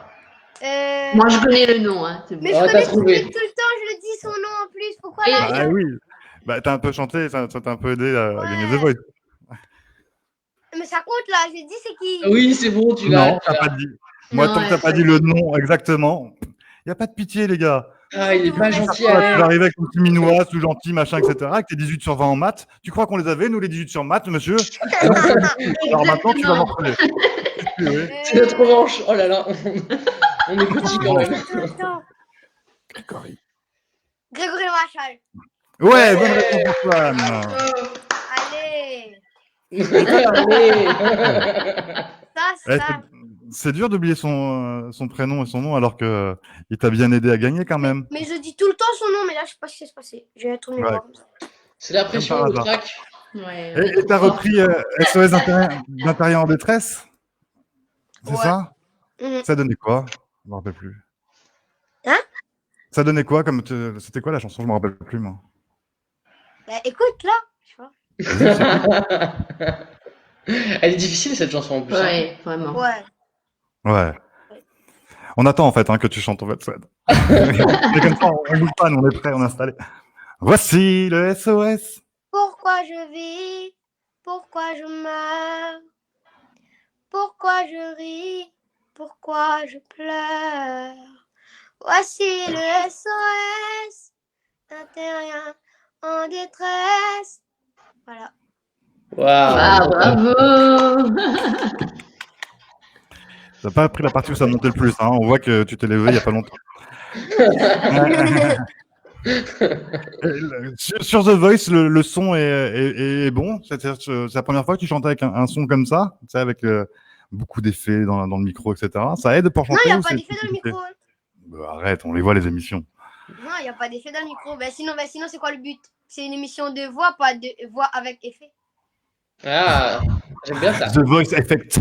Moi, je connais le nom, hein, c'est bon. Mais Oh, je t'as connais trouvé. tout le temps, je le dis son nom en plus. Pourquoi Et- là? Bah oui. Bah t'as un peu chanté, ça t'a un peu aidé à gagner The Ouais. Voice. Mais ça compte là, j'ai dit c'est qui? Oui, c'est bon, tu l'as. Non, t'as pas dit. Moi, Non, tant que t'as ouais, pas dit le nom exactement, y a pas de pitié, les gars. Ah, il est pas gentil, Toi, tu vas Alex. arriver avec ton petit minois, tout gentil, machin, etc., avec tes 18 sur 20 en maths. Tu crois qu'on les avait, nous, les 18 sur maths, monsieur? Non, pas du tout. Alors maintenant, tu vas m'en Exactement. reconnaître. C'est notre revanche. Oh là là, on est petit quand même. Attends. Grégory. Grégory Marshall. Ouais, bonne réponse, Antoine. Allez. Allez. Eh, Ça. c'est dur d'oublier son prénom et son nom alors que il t'a bien aidé à gagner quand même. Mais je dis tout le temps son nom, mais là, je sais pas ce qui s'est passé. Je vais tourner Ouais. voir. C'est la Comme pression, par le hasard. track. Ouais, Et t'as repris SOS d'intérieur en détresse? C'est Ouais. ça? Mhm. Ça donnait quoi? Je me rappelle plus. Hein? Ça donnait quoi comme c'était quoi la chanson? Je me rappelle plus moi. Bah, écoute là. Je sais pas. Elle est difficile cette chanson en plus. hein. ouais, vraiment. Ouais. Ouais. On attend en fait que tu chantes en fait, Swed. Mais comme ça, on bouge pas, nous, on est prêts, on est installés. Voici le SOS. Pourquoi je vis? Pourquoi je meurs? Pourquoi je ris? Pourquoi je pleure? Voici le SOS d'un terrien en détresse. Voilà. Waouh. Ah, bravo. T'as pas appris la partie où ça montait le plus, hein. On voit que tu t'es levé il y a pas longtemps. Sur The Voice, le son est bon. C'est-à-dire que c'est la première fois que tu chantais avec un son comme ça, tu sais, avec beaucoup d'effets dans le micro, etc. Ça aide pour Non, chanter il n'y a ou pas c'est d'effet dans le compliqué? micro. Hein. Bah, arrête, on les voit les émissions. Non, il n'y a pas d'effet dans le micro. Sinon, c'est quoi le but? C'est une émission de voix, pas de voix avec effet. Ah, j'aime bien ça. The Voice Effect.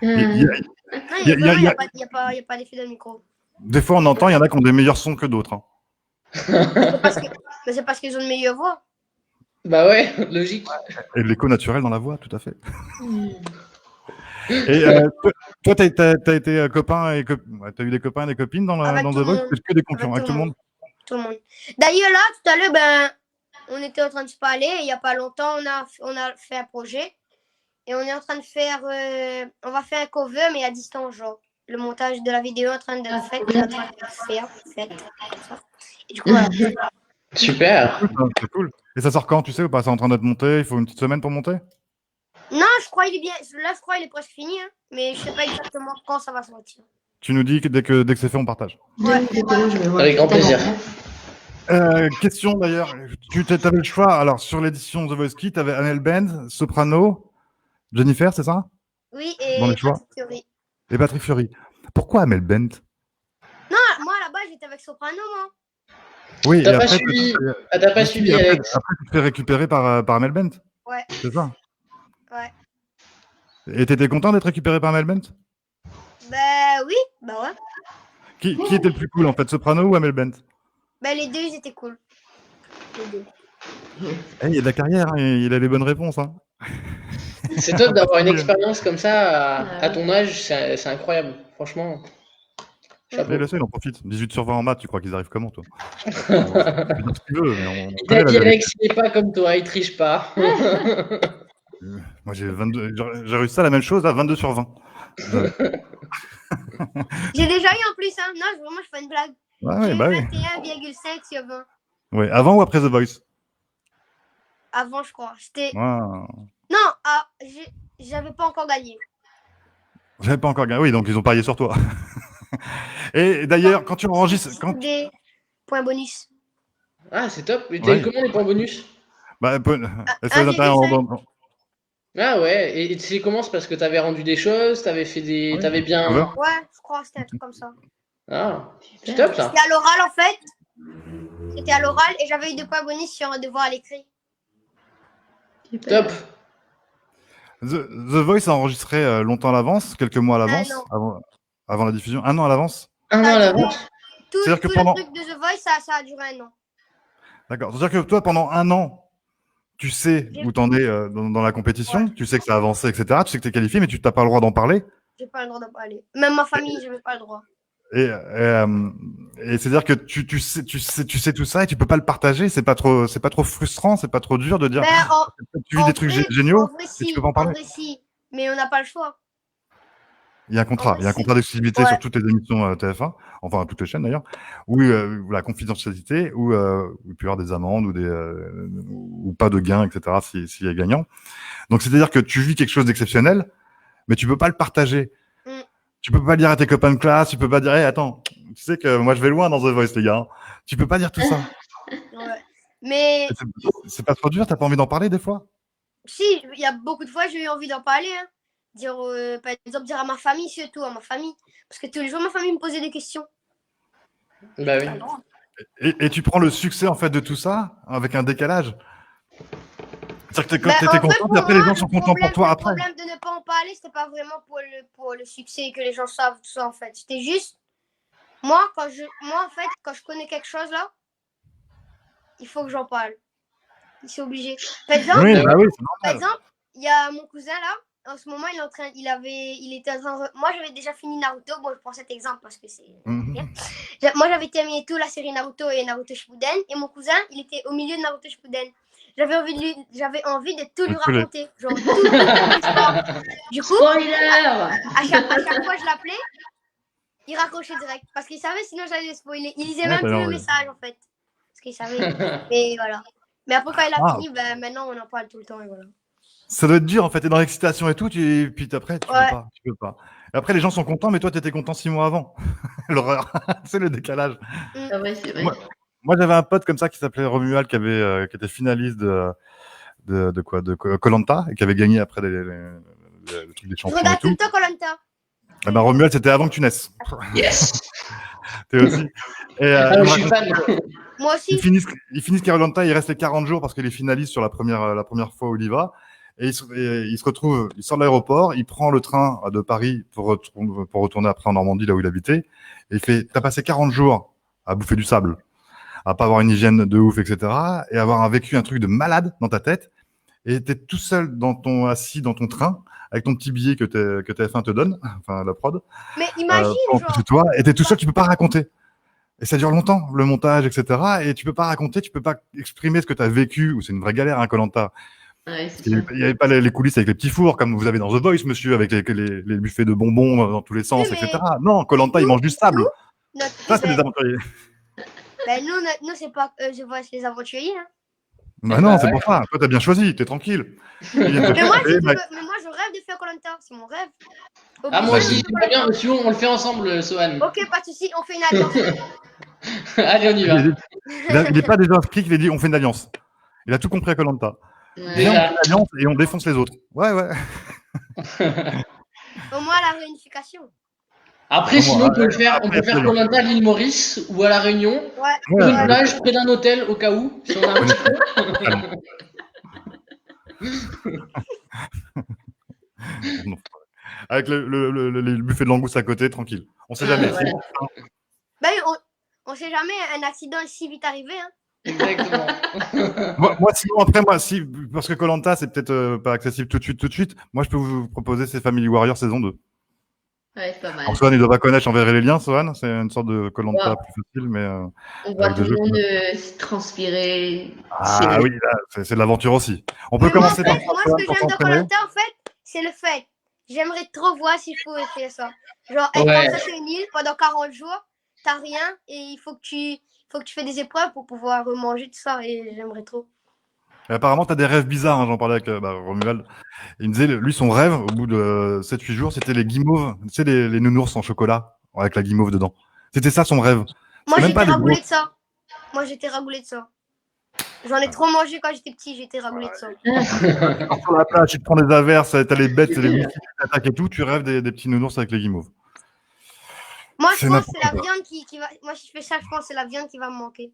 Il y a- Non, Il y a- il n'y a pas d'effet dans le micro. Des fois, on entend, il y en a qui ont des meilleurs sons que d'autres. Hein. Mais c'est parce qu'ils ont une meilleure voix. Bah ouais, logique. Et de l'écho naturel dans la voix, tout à fait. Et toi, t'as été copain et t'as eu des copains et des copines dans Avec The tout le Voice? monde. C'est que des concurrents avec tout le monde? Tout le monde. D'ailleurs, là, tout à l'heure, on était en train de se parler. Et il n'y a pas longtemps, on a fait un projet. Et on est en train de faire. On va faire un cover, mais à distance, genre. Le montage de la vidéo est en train d'être fait. On est en train de faire. Comme ça. Et du coup, voilà. Super. C'est cool. Et ça sort quand, tu sais, ou pas? C'est en train d'être monté? Il faut une petite semaine pour monter? Non, je crois qu'il est bien. Là, je crois qu'il est presque fini. Hein, mais je sais pas exactement quand ça va sortir. Tu nous dis que dès que c'est fait, on partage. Ouais. Je vais voir. Avec grand plaisir. Question d'ailleurs, tu avais le choix. Alors, sur l'édition The Voice Kids, tu avais Annelle Bend, Soprano, Jennifer, c'est ça? Oui, et Dans les choix. Patrick Fiori. Et Patrick Fiori. Pourquoi Amel Bent? Non, moi, là-bas, j'étais avec Soprano, moi. Oui, T'as et pas après, suivi. Ah, t'as pas suivi, Alex. après, tu te fais récupérer par Amel Bent. Ouais. C'est ça? Ouais. Et t'étais content d'être récupéré par Amel Bent? Oui, ouais. Qui était le plus cool en fait, Soprano ou Amel Bent? Les deux, ils étaient cool. Les deux. Il y a de la carrière, hein, il a les bonnes réponses. Hein. C'est top d'avoir une expérience comme ça à ton âge, c'est incroyable, franchement. Chapeau. Mais le seul, il en profite. 18 sur 20 en maths, tu crois qu'ils arrivent comment, toi? Tu peux dire ce que tu veux, mais on Il t'a dit, Alex, il n'est pas comme toi, il triche pas. Moi, j'ai 22. J'ai réussi à la même chose à 22 sur 20. J'ai déjà eu en plus, hein. Non, moi, je fais une blague. Ouais, J'ai eu bah oui. 21,5 sur 20. Ouais, avant ou après The Voice? Avant, je crois. C'était. Wow. Non, j'avais pas encore gagné. J'avais pas encore gagné. Oui, donc ils ont parié sur toi. Et d'ailleurs, quand tu enregistres. Des points bonus. Ah, c'est top. Mais t'as eu Ouais. comment les points bonus? Bah, Ah, SOS d'intérieur 1,5. Ah ouais, et tu sais comment? C'est parce que t'avais rendu des choses, t'avais fait des. Oui. T'avais bien. Cover. Ouais, je crois que c'était un truc comme ça. Ah, c'est Super. top ça. C'était à l'oral en fait. C'était à l'oral et j'avais eu 2 points bonus sur un devoir à l'écrit. Super. Top. The Voice a enregistré longtemps à l'avance, quelques mois à l'avance, an. avant la diffusion, 1 an à l'avance. Un Ça an a à duré- l'avance. Tout, C'est-à-dire que tout pendant- le truc de The Voice, ça a duré 1 an. D'accord. C'est-à-dire que toi, pendant 1 an, tu sais J'ai- où t'en es dans la compétition, Ouais. tu sais que ça a avancé, etc. Tu sais que t'es qualifié, mais tu n'as pas le droit d'en parler. J'ai pas le droit d'en parler. Même ma famille, j'avais pas le droit. Et c'est-à-dire que tu sais tout ça et tu peux pas le partager. C'est pas trop frustrant, c'est pas trop dur de dire Mais tu vis en des trucs vrai- géniaux en vrai, et si, tu peux pas en en parler. vrai, si. Mais on n'a pas le choix. Il y a un contrat, vrai, il y a un si. contrat d'exclusivité Ouais. sur toutes les émissions TF1, enfin toutes les chaînes d'ailleurs, où la confidentialité, où il peut y avoir des amendes ou pas de gains, etc. S'il y a gagnant. Donc c'est-à-dire que tu vis quelque chose d'exceptionnel, mais tu peux pas le partager. Mm. Tu peux pas dire à tes copains de classe, tu peux pas dire, hey, attends, tu sais que moi je vais loin dans The Voice, les gars. Hein. Tu peux pas dire tout ça. Ouais. Mais Et c'est pas trop dur, t'as pas envie d'en parler des fois? si, il y a beaucoup de fois, j'ai eu envie d'en parler. Hein. Dire, par exemple, dire à ma famille, surtout à ma famille. Parce que tous les jours, ma famille me posait des questions. Bah oui. Pas le droit. Et tu prends le succès en fait de tout ça avec un décalage. C'est-à-dire que Bah, t'étais en fait, content, pour et après moi, les gens sont contents pour toi le après. problème de ne pas en parler, c'était pas vraiment pour le succès que les gens savent, tout ça, en fait. C'était juste, moi, en fait, quand je connais quelque chose, là, il faut que j'en parle. C'est obligé. Par exemple, Oui, bah oui, c'est Par normal. exemple, il y a mon cousin là, en ce moment, il était en train moi j'avais déjà fini Naruto, bon je prends cet exemple parce que c'est Mhm. bien. Moi j'avais terminé toute la série Naruto et Naruto Shippuden et mon cousin, il était au milieu de Naruto Shippuden. J'avais envie de tout lui Désolé. raconter, genre toute l'histoire. Du coup, Spoiler! à chaque fois je l'appelais, il raccrochait direct parce qu'il savait sinon j'allais le spoiler. Il lisait Ouais, même bah plus non, le oui. message en fait. Parce qu'il savait. Et voilà. Mais après quand il a Ah. fini, ben maintenant on en parle tout le temps et voilà. Ça doit être dur en fait, t'es dans l'excitation et tout, puis après tu Ouais. peux pas. Et après les gens sont contents, mais toi t'étais content 6 mois avant. L'horreur, c'est le décalage. Ah ouais, c'est vrai. Moi j'avais un pote comme ça qui s'appelait Romuald, qui était finaliste de Koh-Lanta et qui avait gagné après le truc des Je champions et regarde tout tout. le temps Koh-Lanta. Eh ben Romuald c'était avant que tu naisses. Yes. T'es aussi. Et Ah, il me je suis raconte- fan. Moi aussi. Ils finissent Koh-Lanta, il reste les 40 jours parce qu'il est finaliste sur la première fois où il y va. Et il se retrouve, il sort de l'aéroport, il prend le train de Paris pour retourner après en Normandie, là où il habitait. Et il fait, t'as passé 40 jours à bouffer du sable, à pas avoir une hygiène de ouf, etc. Et avoir vécu un truc de malade dans ta tête. Et t'es tout seul assis dans ton train, avec ton petit billet que TF1 te donne, enfin, la prod. Mais imagine, Chez toi, et t'es tout seul, tu peux pas raconter. Et ça dure longtemps, le montage, etc. Et tu peux pas raconter, tu peux pas exprimer ce que t'as vécu, ou c'est une vraie galère, hein, Koh-Lanta. Ouais, Parce c'est qu'il sûr. n'y avait pas les coulisses avec les petits fours, comme vous avez dans The Voice, monsieur, avec les buffets de bonbons dans tous les sens, Oui, mais etc. Non, Koh-Lanta, il mange du sable. notre, Ça, c'est des aventuriers. nous c'est pas je vois les aventuriers. Hein. Bah non, Bah c'est ouais. pour ça. Toi, t'as bien choisi, t'es tranquille. Ils viennent te Mais moi, chercher, mec. mais moi, je rêve de faire Koh-Lanta. C'est mon rêve. Ah, moi Obligé aussi, de j'aimerais faire bien, mais sinon, on le fait ensemble, Sohan. Koh-Lanta. Ok, pas de soucis, on fait une alliance. Allez, on y va. Il n'est pas déjà inscrit qu'il ait dit on fait une alliance. Il a tout compris à Koh-Lanta. Ouais. Viens, on Déjà. fait une alliance et on défonce les autres. Ouais, ouais. Au moins, la réunification. Après, Bon, sinon, on peut après, faire Koh-Lanta à l'île Maurice ou à La Réunion, Ouais. sur Ouais, une ouais. plage près d'un hôtel au cas où, si on a un petit peu. Avec le buffet de langoustes à côté, tranquille. On sait jamais. Ouais. Ben, on sait jamais, un accident est si vite arrivé. Hein. Exactement. Sinon, après, si, parce que Koh-Lanta, c'est peut-être pas accessible tout de suite. Moi, je peux vous proposer c'est Family Warrior saison 2. Ouais, c'est pas mal. Alors, Sohan, il doit pas connaître, j'enverrai les liens, Sohan. C'est une sorte de Koh-Lanta Wow. plus facile, mais On voit avec tout des le jeux. monde transpirer. Ah oui, là, c'est de l'aventure aussi. On peut Mais moi, commencer en par fait, moi, Sohan ce que pour j'aime de s'entraîner. Koh-Lanta, en fait, c'est le fait. J'aimerais trop voir s'il faut faire ça. Genre, être Ouais. comme ça sur une île pendant 40 jours, t'as rien et il faut que tu fais des épreuves pour pouvoir manger tout ça et j'aimerais trop. Et apparemment, tu as des rêves bizarres. Hein, j'en parlais avec Romuald. Il me disait, lui, son rêve, au bout de 7-8 jours, c'était les guimauves. Tu sais, les nounours en chocolat, avec la guimauve dedans. C'était ça son rêve. Moi, C'est même j'étais pas les ragoulée gros. de ça. Moi, j'étais ragoulée de ça. J'en ai trop mangé quand j'étais petit, j'étais ragoulé de sang. Sur la plage, tu te prends des averses, t'as les bêtes, c'est les moustiques qui t'attaquent et tout, tu rêves des petits nounours avec les guimauves. Moi, C'est je pense que c'est la n'importe quoi. viande qui va. Moi, si je fais ça, je pense que c'est la viande qui va me manquer.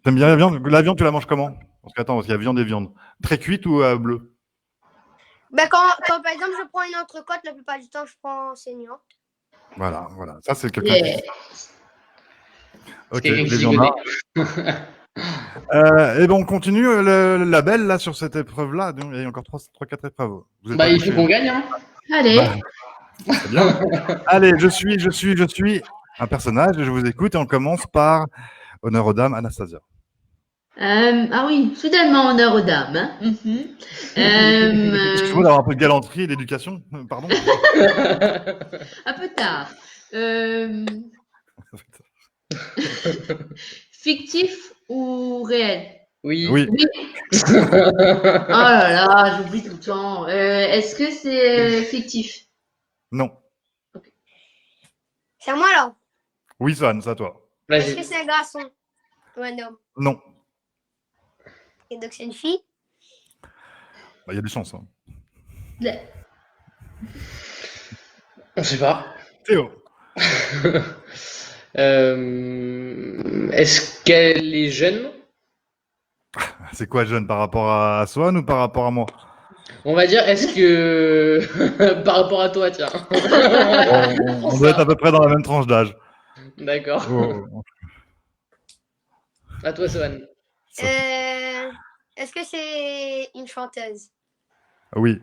T'aimes bien la viande? La viande, tu la manges comment? Parce qu'attends, parce qu'il y a viande et viande. Très cuite ou bleue? Ben, quand par exemple, je prends une entrecôte, la plupart du temps, je prends saignante. Voilà. Ça, c'est quelqu'un Yeah. qui... Ok, quelqu'un qui les s'y viandards. connaît. Et ben, on continue le label, là, sur cette épreuve-là. Donc, il y a encore 3-4 épreuves. Vous êtes Bah, pas il faut couchés, qu'on gagne, hein. Allez. Bah, c'est bien. Allez, je suis un personnage et je vous écoute et on commence par honneur aux dames, Anastasia. Ah oui, soudainement honneur aux dames. Hein. Excuse-moi d'avoir un peu de galanterie et d'éducation, pardon. Un peu tard. Fictif ou réel? Oui. Oui, Oui. Oh là là, j'oublie tout le temps. Est-ce que c'est fictif? non. C'est à moi, alors. Oui, Swan, c'est à toi. Est-ce que Vas-y. c'est un garçon ou un homme? Non. Et donc, c'est une fille? Bah, il y a des chances. Hein. On sait pas. Théo. Est-ce qu'elle est jeune? C'est quoi jeune par rapport à Swan ou par rapport à moi? On va dire, est-ce que par rapport à toi, tiens. On doit être à peu près dans la même tranche d'âge. D'accord. Oh. À toi, Sohan. Est-ce que c'est une chanteuse? Oui.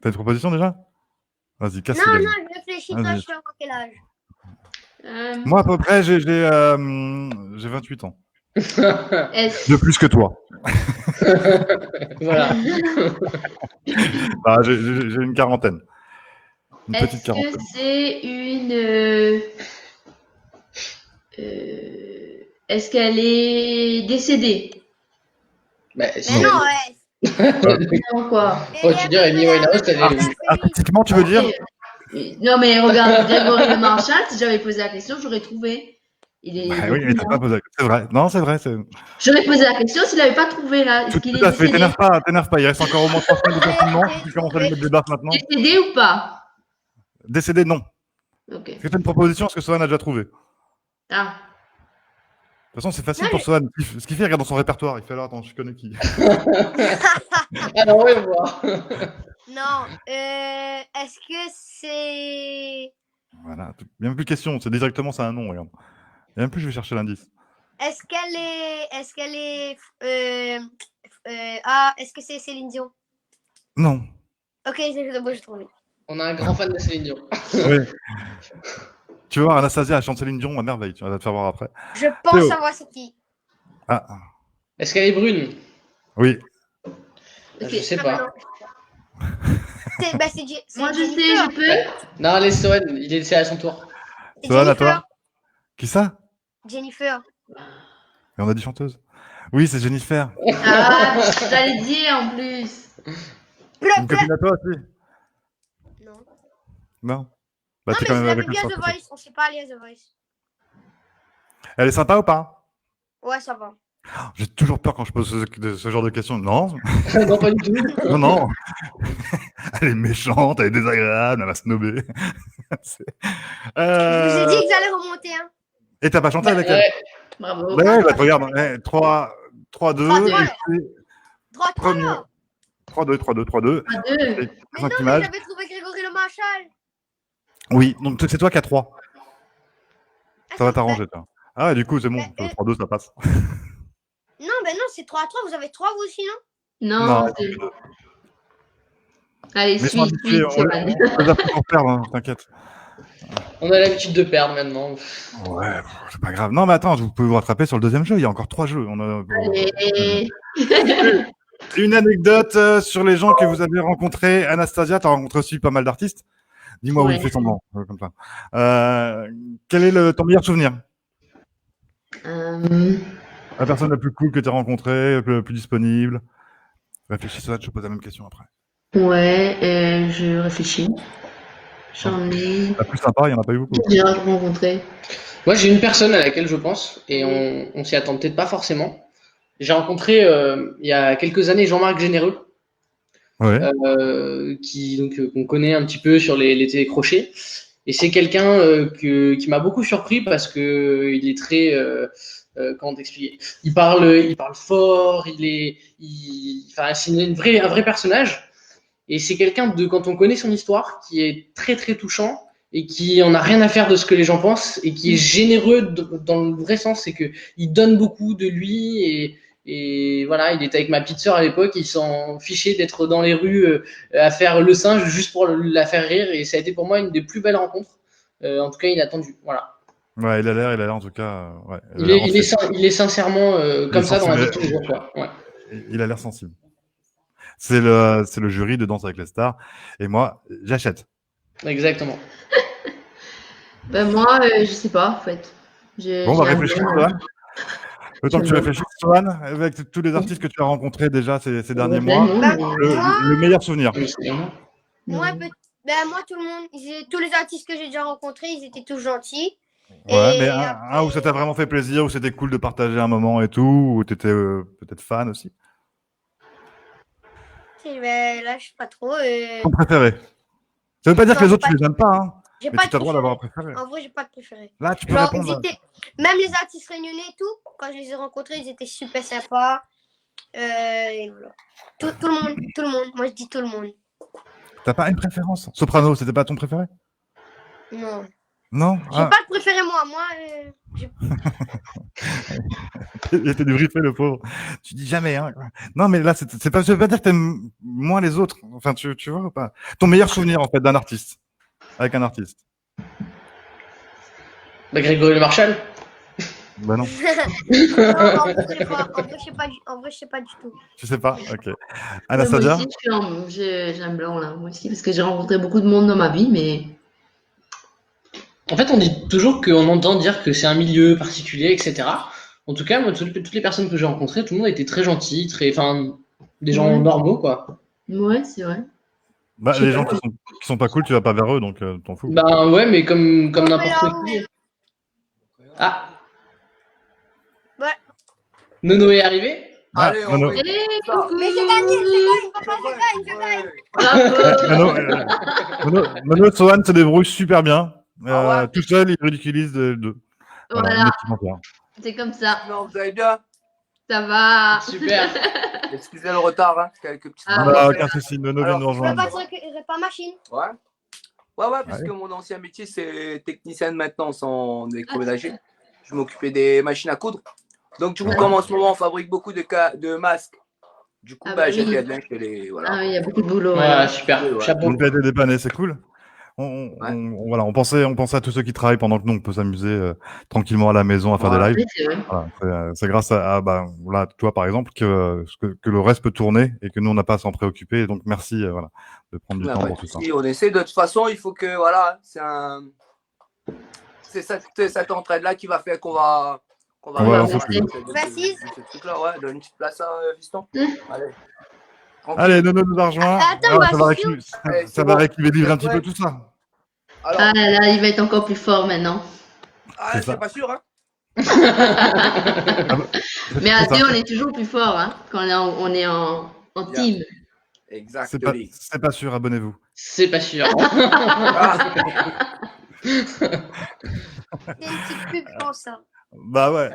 T'as une proposition déjà? Vas-y, casse Non, les non, je réfléchis, toi, Vas-y. je suis à quel âge? Moi, à peu près, j'ai 28 ans. Est-ce De plus que toi. Voilà. Bah, j'ai une quarantaine. Une petite est-ce que quarantaine. c'est une est-ce qu'elle est décédée? Bah, Mais si. non, ouais. Non, quoi. Oh, tu dis, Amy Winehouse, elle est... Artistiquement, tu veux dire? Non, mais regarde, Grégory Le Marchal, si j'avais posé la question, j'aurais trouvé. Il est Bah oui, mais t'as pas posé la question. C'est vrai. Non, c'est vrai. J'aurais posé la question s'il n'avait pas trouvé là. Est-ce qu'il est Tout à fait. décédé? T'énerve pas. Il reste encore au moins 3 semaines de confinement. Tu commences à lui mettre des baffes maintenant. Décédé ou pas? Décédé, non. Ok. Est-ce que t'as une proposition? Est-ce que Sohan a déjà trouvé? De Ah. toute façon, c'est facile pour Sohan. Ce qu'il fait, il regarde dans son répertoire. Il fait alors, attends, je connais qui. Alors, on va voir. Non, est-ce que c'est... Voilà. Même plus de question. C'est directement, c'est un nom, regarde. Et même plus, je vais chercher l'indice. Est-ce qu'elle est... Est-ce qu'elle est... Ah, est-ce que c'est Céline Dion? Non. Ok, j'ai trouvé. On a un grand fan de Céline Dion. Oui. Tu vas voir, Anastasia, elle chante Céline Dion à merveille. Tu vas te faire voir après. Je pense Théo. savoir c'est qui. Ah, Est-ce qu'elle est brune? oui. Ok. Je sais Ah, pas. bah non. C'est Moi, je sais, Jennifer. je peux. Non, laisse Sohan, c'est à son tour. C'est Sohan, à Jennifer. toi. Qui ça? Jennifer. Et on a dit chanteuse. Oui, c'est Jennifer. Ah, j'allais dire en plus. Une copine à toi aussi? Non. Non. Bah, Non, t'es mais quand je même l'avais avec vu à le The chanteur. Voice. On s'est pas allé à The Voice. Elle est sympa ou pas? Ouais, ça va. J'ai toujours peur quand je pose ce genre de questions. Non, Non, pas du tout. non. Elle est méchante, elle est désagréable, elle va snobber. C'est- Je vous ai dit que j'allais remonter. Hein. Et t'as pas chanté avec elle? Ouais. Bravo. Ouais, bah, regarde, 3, 3-2, 3-2. et c'est 3-3 premier. là. 3-2, 3-2, 3-2. À deux. Et Mais cinq non, mais images. j'avais trouvé Grégory Le Marchal. Oui, donc c'est toi qui as 3. Ah, Ça va c'est- t'arranger, toi. Ah, ouais, du coup, c'est bon. bah, 3-2, ça passe. Non, ben non, c'est 3-3. Vous avez 3 vous aussi, non? Non, Non, c'est- Allez, mais ils sont suis, habitués, on Sohan. les a fait pour perdre, hein, t'inquiète. On a l'habitude de perdre maintenant. Ouais, c'est pas grave. Non, mais attends, vous pouvez vous rattraper sur le deuxième jeu. Il y a encore 3 jeux. Allez. Une anecdote sur les gens que vous avez rencontrés. Anastasia, tu as rencontré aussi pas mal d'artistes. Dis-moi où Ouais. il fait semblant. Comme ça. Quel est ton meilleur souvenir? La personne la plus cool que tu as rencontrée, le plus disponible? Réfléchis, ça, je te pose la même question après. Ouais, je réfléchis. J'en ai La plus sympa, il n'y en a pas eu beaucoup. j'ai rencontré. Moi, j'ai une personne à laquelle je pense, et on s'y attend peut-être pas forcément. J'ai rencontré il y a quelques années Jean-Marc Généreux, Ouais. qu'on connaît un petit peu sur les télécrochets. Et c'est quelqu'un qui m'a beaucoup surpris parce que il est très comment t'expliquer. Il parle fort. Enfin, c'est un vrai personnage. Et c'est quelqu'un de quand on connaît son histoire qui est très très touchant et qui en a rien à faire de ce que les gens pensent et qui est généreux dans le vrai sens, c'est que il donne beaucoup de lui et voilà, il était avec ma petite sœur à l'époque, il s'en fichait d'être dans les rues à faire le singe juste pour la faire rire et ça a été pour moi une des plus belles rencontres. En tout cas, il a attendu. Voilà. Ouais, il a l'air en tout cas. Ouais, Il est sincèrement comme ça dans la vie de tous les jours. Quoi. Ouais. Il a l'air sensible. C'est le jury de Danse avec les stars. Et moi, j'achète. Exactement. Ben moi, je sais pas, en fait. Bon, on va réfléchir, Johan. Le temps que tu réfléchisses, Johan, avec tous les artistes que tu as rencontrés déjà ces derniers mois, le meilleur souvenir. Moi, tout le monde, tous les artistes que j'ai déjà rencontrés, ils étaient tous gentils. Ouais, mais un où ça t'a vraiment fait plaisir, où c'était cool de partager un moment et tout, où tu étais peut-être fan aussi. Là, je sais pas trop. Ton préféré. Ça veut pas dire que les autres, tu les aimes pas, hein. J'ai Mais pas tu de as le droit d'avoir un préféré. préféré. En vrai, j'ai pas de préféré. Là, tu peux Genre, répondre. même les artistes réunionnais et tout, quand je les ai rencontrés, ils étaient super sympas. Et voilà. Tout le monde. Moi, je dis tout le monde. T'as pas une préférence? Soprano, c'était pas ton préféré? Non. Non? J'ai pas de préféré, moi. Il était débriefé, le pauvre. Tu dis jamais, hein. Non, mais là, ça veut pas dire que t'aimes moins les autres. Enfin, tu vois ou pas? Ton meilleur souvenir, en fait, d'un artiste. Avec un artiste. Bah, Grégory Le Marchal. Bah non. En vrai, je sais pas du tout. Tu sais pas? Ok. Anastasia? Moi aussi, j'ai un blanc là, moi aussi, parce que j'ai rencontré beaucoup de monde dans ma vie, mais. En fait, on dit toujours qu'on entend dire que c'est un milieu particulier, etc. En tout cas, moi, toutes les personnes que j'ai rencontrées, tout le monde était très gentil, des gens normaux, quoi. Ouais, c'est vrai. Bah, les gens qui sont pas cool, tu vas pas vers eux, donc t'en fous. Bah ouais, mais comme n'importe qui. Ah. Ouais. Nono est arrivé. Allez, on Nono. va Mais j'ai gagné, Bravo. Nono, Sohan se débrouille super bien. Ah ouais. Tout seul, il ridiculise de deux. Voilà, c'est comme ça. Non, vous allez bien? Ça va. Super. Excusez le retard, hein, quelques petites Ah, Bah, aucun souci, Nono vient Alors, nous Je peux rejoindre. pas tirer par machine. Ouais. Ouais, parce que mon ancien métier, c'est technicien de maintenance en électroménager. Je m'occupais des machines à coudre. Donc, du coup, comme en ce moment, on fabrique beaucoup de masques. Du coup, Ah bah j'ai oui. fait bien que les. Voilà. Ah oui, il y a beaucoup de boulot. Ouais, super. Ouais. Chapeau. On peut être dépanné, c'est cool. Voilà, on pensait à tous ceux qui travaillent pendant que nous, on peut s'amuser tranquillement à la maison à faire Voilà. des lives. Oui, c'est vrai. Voilà, c'est grâce à voilà, toi, par exemple, que le reste peut tourner et que nous, on n'a pas à s'en préoccuper. Et donc, merci voilà, de prendre du temps pour tout ça. On essaie de toute façon, il faut que. Voilà, c'est cette entraide-là qui va faire qu'on va. On va lancer faire plus. ce truc-là, ouais, donne une petite place à Fiston. Allez. Tranquille. Allez, Nono nous a rejoint. Attends, Ça va rééquilibrer un petit peu tout ça. Alors, Ah là là, il va être encore plus fort maintenant. c'est ça. c'est pas sûr, hein. Mais à C'est ça. deux, on est toujours plus fort, hein, quand on est en team. Exactement. C'est pas sûr, abonnez-vous. C'est pas sûr. C'est une petite pub, je pense. Ça. Bah ouais.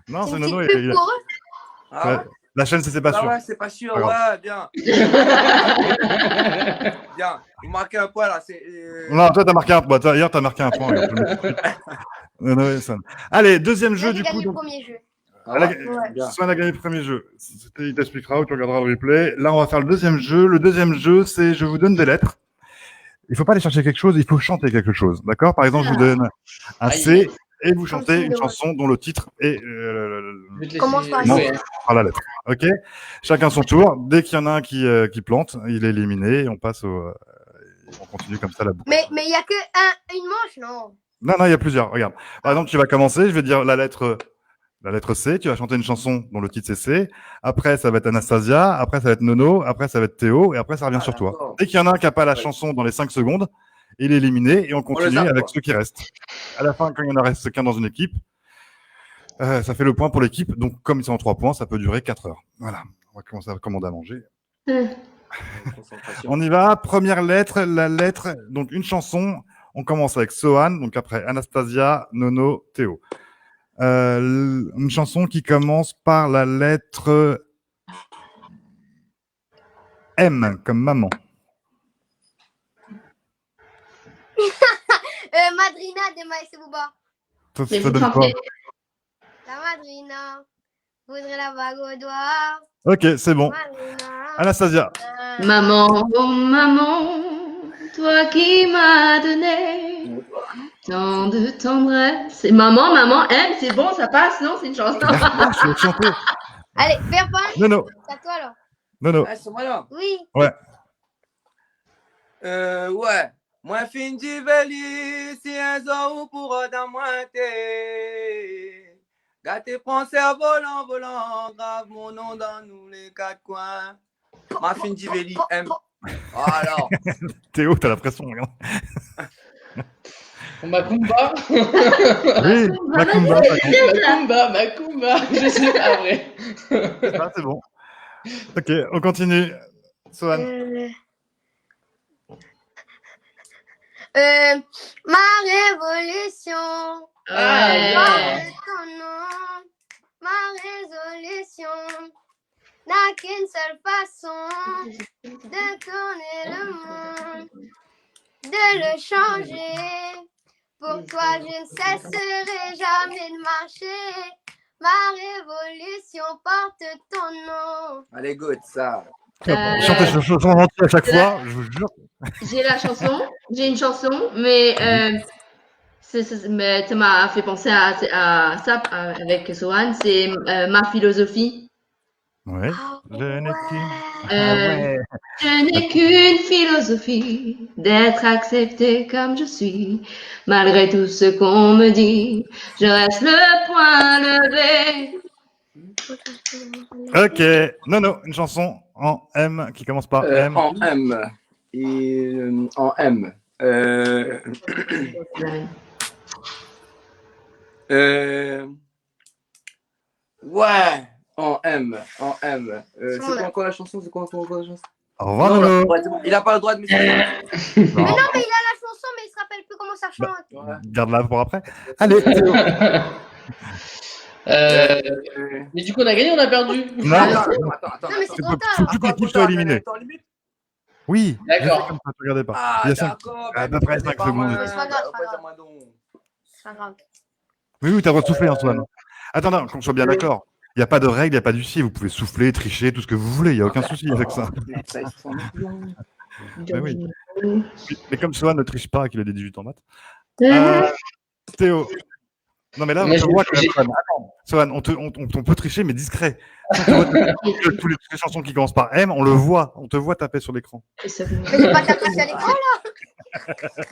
Non, C'est c'est une Nono. petite pub pour eux. Ah ouais. La chaîne, c'est pas sûr. Ouais, c'est pas sûr, Pas grave. ouais, bien. Bien. Vous marquez un point là. Non, toi, t'as marqué un point. Hier, t'as marqué un point. Nono et Swan. Allez, deuxième jeu, J'ai du gagné coup. le premier jeu. Bien. Swan a gagné le premier jeu. Il t'expliquera ou tu regarderas le replay. Là, on va faire le deuxième jeu. Le deuxième jeu, c'est je vous donne des lettres. Il faut pas aller chercher quelque chose, il faut chanter quelque chose. D'accord? Par exemple, je vous donne un C et vous chantez une chanson dont le titre est Commence par non, jouer. par la lettre. Ok? Chacun son tour. Dès qu'il y en a un qui plante, il est éliminé et on passe on continue comme ça la boucle. Mais il n'y a que une manche, non? Non, il y a plusieurs. Regarde. Par exemple, tu vas commencer, je vais dire la lettre C, tu vas chanter une chanson dont le titre c'est C, après ça va être Anastasia, après ça va être Nono, après ça va être Théo, et après ça revient sur toi. d'accord. Dès qu'il y en a un qui n'a pas la chanson dans les 5 secondes, il est éliminé et on le continue zappe, avec quoi. ceux qui restent. À la fin, quand il y en reste qu'un dans une équipe, ça fait le point pour l'équipe. Donc, comme ils sont en 3 points, ça peut durer 4 heures. Voilà. On va commencer à commander à manger. Concentration. On y va. Première lettre, la lettre. Donc, une chanson. On commence avec Sohan. Donc, après Anastasia, Nono, Théo. Une chanson qui commence par la lettre M, comme maman. Madrina de Maïs et Bouba. Ça, Mais ça vous donne quoi? chantez. La madrina voudrait la bague au doigt. Ok, c'est bon. Madrina. Anastasia. Maman, oh maman, toi qui m'as donné tant de tendresse. Et maman, maman, M, c'est bon, ça passe, non? C'est une chanson. Je vais chanter. Allez, Pépin, Nono. c'est à toi alors. Nono. Ah, c'est moi là. Oui. Ouais. Moi, fin du veli, si un jour pour dans moi t'es. Gâté, prends volant, volant, grave mon nom dans nous les 4 coins. Ma fin du veli, M. Alors. Théo, t'as la pression. Regarde. Macumba. Oui, Macumba. Macumba. Je sais pas, vrai. Ah, c'est bon. Ok, on continue. Sohan. Ma révolution. Ouais. Porte ton nom. Ma résolution n'a qu'une seule façon de tourner le monde, de le changer. Pour toi, je ne cesserai jamais de marcher. Ma révolution porte ton nom. Allez, goûte ça. Chantez ce chanson entier à chaque fois, je vous jure. J'ai la chanson, j'ai une chanson, mais mais ça m'a fait penser à ça avec Sohan, c'est ma philosophie. Ouais. Je n'ai qu'une. Euh, Je n'ai qu'une philosophie, d'être accepté comme je suis, malgré tout ce qu'on me dit. Je reste le poing levé. Ok. Non, une chanson en M qui commence par M. En M. Et, en M. Ouais. En M. En M. C'est quoi encore la chanson? C'est quoi encore la chanson? Au revoir, Non, Nono. ouais, c'est bon. Il a pas le droit de m'expliquer. Mais non, mais il a la chanson, mais il se rappelle plus comment ça chante. Ouais. Garde-la pour après. Allez, Théo. Mais du coup, on a gagné, on a perdu. Non, Attends. Non, mais c'est trop faut tard. que toute l'équipe soit éliminée. Limite. Oui. D'accord. Comme ça, regardez pas. Ah, Il y a cinq- d'accord. à peu près 5 secondes. C'est pas grave, c'est pas grave. C'est pas grave. Oui, t'as le droit de souffler, Antoine. Attends, non, qu'on soit bien d'accord. Il n'y a pas de règle, il n'y a pas d'huissier. Vous pouvez souffler, tricher, tout ce que vous voulez. Il n'y a aucun souci avec ça. Mais oui. Mais comme Sohan ne triche pas, qu'il a des 18 en maths. Théo. Non, mais là, Moi, on j'ai- voit quand même. j'ai- Sohan. Attends, Sohan, on peut tricher, mais discret. Quand tu vois toutes les chansons qui commencent par M, on le voit. On te voit taper sur l'écran. Mais j'ai pas tapé sur l'écran là.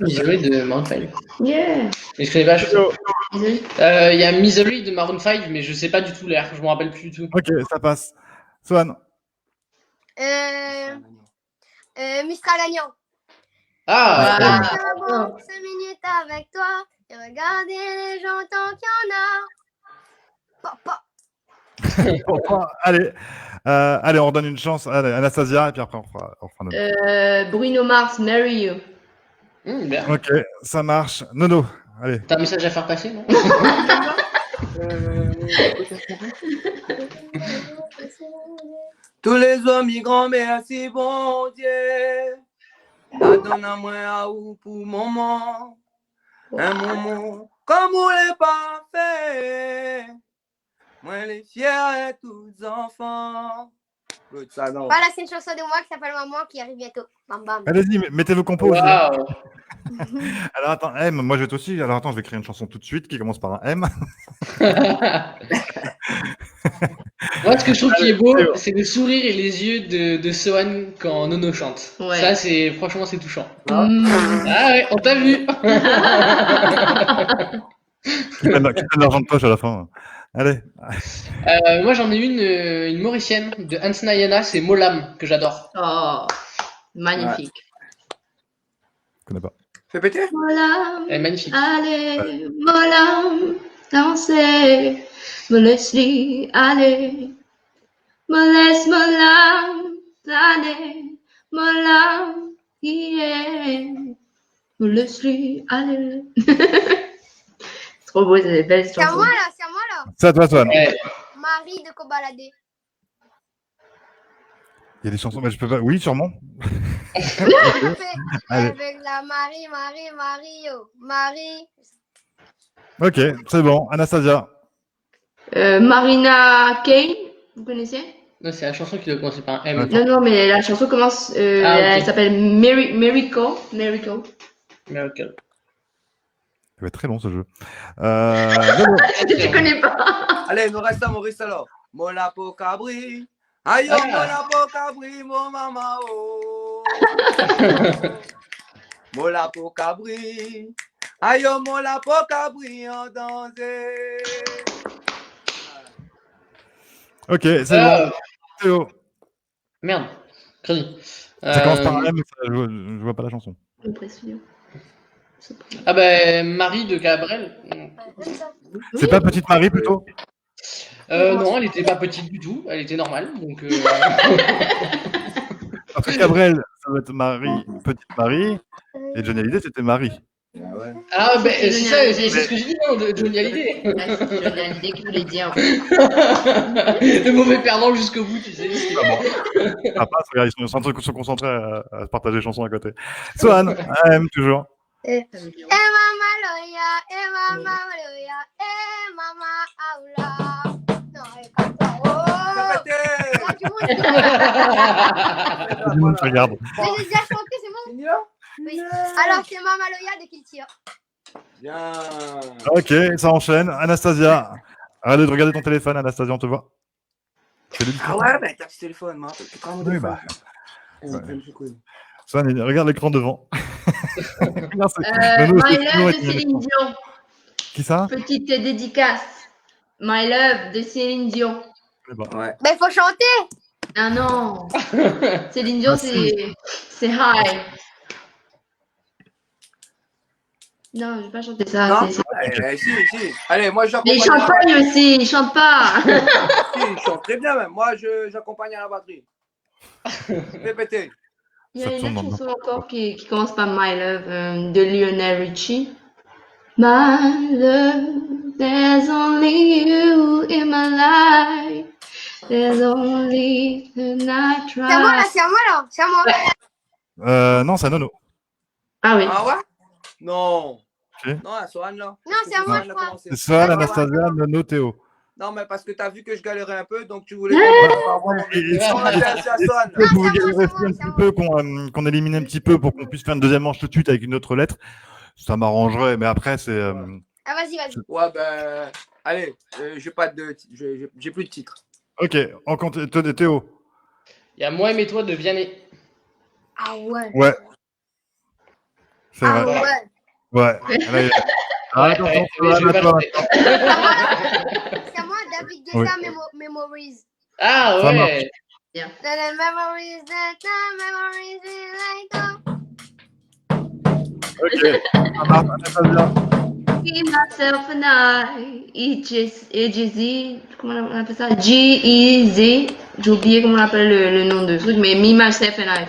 J'ai joué de Maroon 5. Yeah. Mais je connais pas la chanson. Désolée. Il y a Misery de Maroon 5, mais je sais pas du tout l'air. Je me rappelle plus du tout. Ok, ça passe. Sohan. Mistral gagnant. Ah, Ah. Bon, 5 minutes avec toi et regarder les gens tant qu'il y en a. Papa. Allez, on redonne une chance. Allez, Anastasia, et puis après, on fera notre... Bruno Mars, Marry You. Bien. Ok, ça marche. Nono, allez. T'as un message à faire passer, non? Tous les hommes migrants, merci bon Dieu. La donne à moi à ou pour moment. Un moment comme vous l'avez pas fait. Moi les fiers et tous les enfants. Good, ça non. Voilà, c'est une chanson de moi qui s'appelle Maman qui arrive bientôt. Bam bam. Allez-y, mettez vos compos. Waouh. Alors attends, M, moi je vais aussi. Alors attends, je vais créer une chanson tout de suite qui commence par un M. Moi, ce que je trouve qui est beau, c'est le sourire et les yeux de Sohan quand Nono chante. Ouais. Ça, franchement, c'est touchant. Mm. Ah ouais, on t'a vu. Qui prennent l'argent de poche à la fin. Allez. Moi, j'en ai une mauricienne de Hans Nayana, c'est Molam, que j'adore. Oh, magnifique. Je connais pas. Fais péter. Molam, Elle est magnifique. allez, molam, danser, me laisse-lui aller, me laisse molam, aller, molam, yeah, me laisse-lui aller. C'est trop beau, c'est des belles C'est à chansons. moi là, c'est à moi là. C'est à toi, Swan. Ouais. Marie de Kobalade. Il y a des chansons, mais je peux pas. Oui, sûrement. Allez. Avec la Marie, Mario. Marie. Ok, c'est bon. Anastasia. Marina Kaye, vous connaissez? Non, c'est la chanson qui doit commencer par un M. Ouais. Non, non, mais la chanson commence, Ah, ok. elle s'appelle Miracle. Miracle. Ça va être très long ce jeu. Lolo. Je connais pas. Allez, nous reste à Maurice alors. Mola po cabri. Aïe, Ah. mola po cabri, mon maman. Oh. Mola po cabri. Aïe, mola po cabri, en danger. Ok, c'est bon. Théo. Merde. Crédit. Ça commence par un M, mais je vois pas la chanson. Ah ben, Marie de Cabrel. C'est pas Petite Marie plutôt? Non, elle était pas petite du tout. Elle était normale. Donc, Parce que Cabrel, ça doit être Marie, Petite Marie. Et Johnny Hallyday, c'était Marie. Ah ben, c'est Johnny ça, Hallyday. c'est ce que j'ai dit, non, de Johnny Hallyday. C'est Johnny Hallyday qui voulait dire. Le mauvais perdant jusqu'au bout, tu sais. c'est- Après, regarde, ils sont en train de se concentrer à se partager les chansons à côté. Swan, AM toujours. Mama Loya, Mama Loya, Mama Aula. Non, elle cante pas. Oh. Fais péter. Là, tout le monde. Tout le monde se regarde. Mais j'ai déjà chanté, c'est bon. Fini là? Oui. Alors, c'est Mama Loya dès qu'il tire. Bien. Ok, ça enchaîne. Anastasia. Arrête de regarder ton téléphone, Anastasia, on te voit. C'est le Ah ouais, bah t'as ce téléphone, moi. Oui, bah. Swan, regarde l'écran devant. Non, c'est- Nono, My c'est Love Simon de et Timon. Céline Dion. Qui ça? Petite dédicace. My Love de Céline Dion. Eh ben, Ouais. Ben, il faut chanter. Ah non. Céline Dion, c'est high. Non, je vais pas chanter ça. Non c'est- si. Allez, moi Mais j'accompagne. il chante pas lui aussi, il chante pas. Si, il chante très bien même. Moi, j'accompagne à la batterie. Fais péter. Il y Ça a une tourne autre dans le chanson encore qui commence par My Love de Lionel Richie. My love, there's only you in my life. There's only the night C'est à moi là, try. c'est à moi là. C'est à moi. non, c'est Nono. Ah oui. Ah ouais? Non. Ok. Non, la Swan là. Non, c'est à moi, Swan je a crois. commencé. C'est Swan, Anastasia, Nono, Théo. Non, mais parce que t'as vu que je galérais un peu, donc tu voulais qu'on Et on a fait assez à Swan. Vous c'est pouvez à moi, rester c'est à un moi, petit c'est à peu, qu'on élimine un petit peu pour qu'on puisse faire une deuxième manche tout de suite avec une autre lettre. Ça m'arrangerait, mais après, c'est. Ah, vas-y, vas-y. Ouais, ben. Allez, j'ai pas de. J'ai plus de titre. Ok, on compte. Théo. Il y a Moi et toi de Vianney. Ah ouais. Ouais. C'est Ah vrai. ouais. Ouais. Là, il y a- Ah, attention, Ouais, Swan, je vais à pas toi. chanter. C'est à moi, David Oui. Guetta, Memories. Ah Ça ouais. marche. The memories that the memories that I don't. Ok. Ça marche, Anastasia. Give myself an eye. EGZ. Comment on appelle ça? G-E-Z. J'ai oublié comment on appelle le nom de truc, mais Me, Myself and I.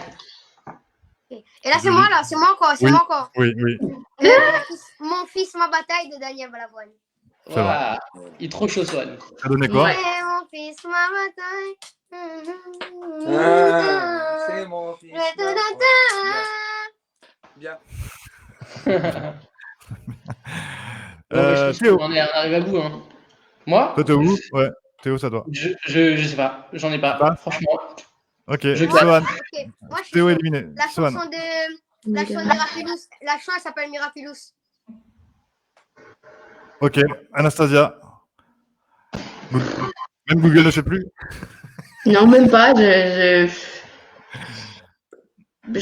Et là, c'est moi là, c'est moi encore, c'est Oui. moi encore. Oui, oui. Mon fils, ma bataille de Daniel Balavoine. C'est Voilà. Il est trop chaud, Swan. Ça donnait quoi? Ouais. Et mon fils, ma bataille. C'est mon fils. Je vais te donner. Bien. Bon, bah, je pense Théo. qu'on en arrive à bout. Hein. Moi Toi, t'es où? Ouais. Théo, ça doit. je sais pas. J'en ai pas. Pas Franchement. Ok. Je Swan. Ok, moi je suis Théo chaud. éliminé. La Swan. chanson de Miraculous. La chanson elle s'appelle Miraculous. Ok. Anastasia. Même Google ne sait plus. Non, même pas. Je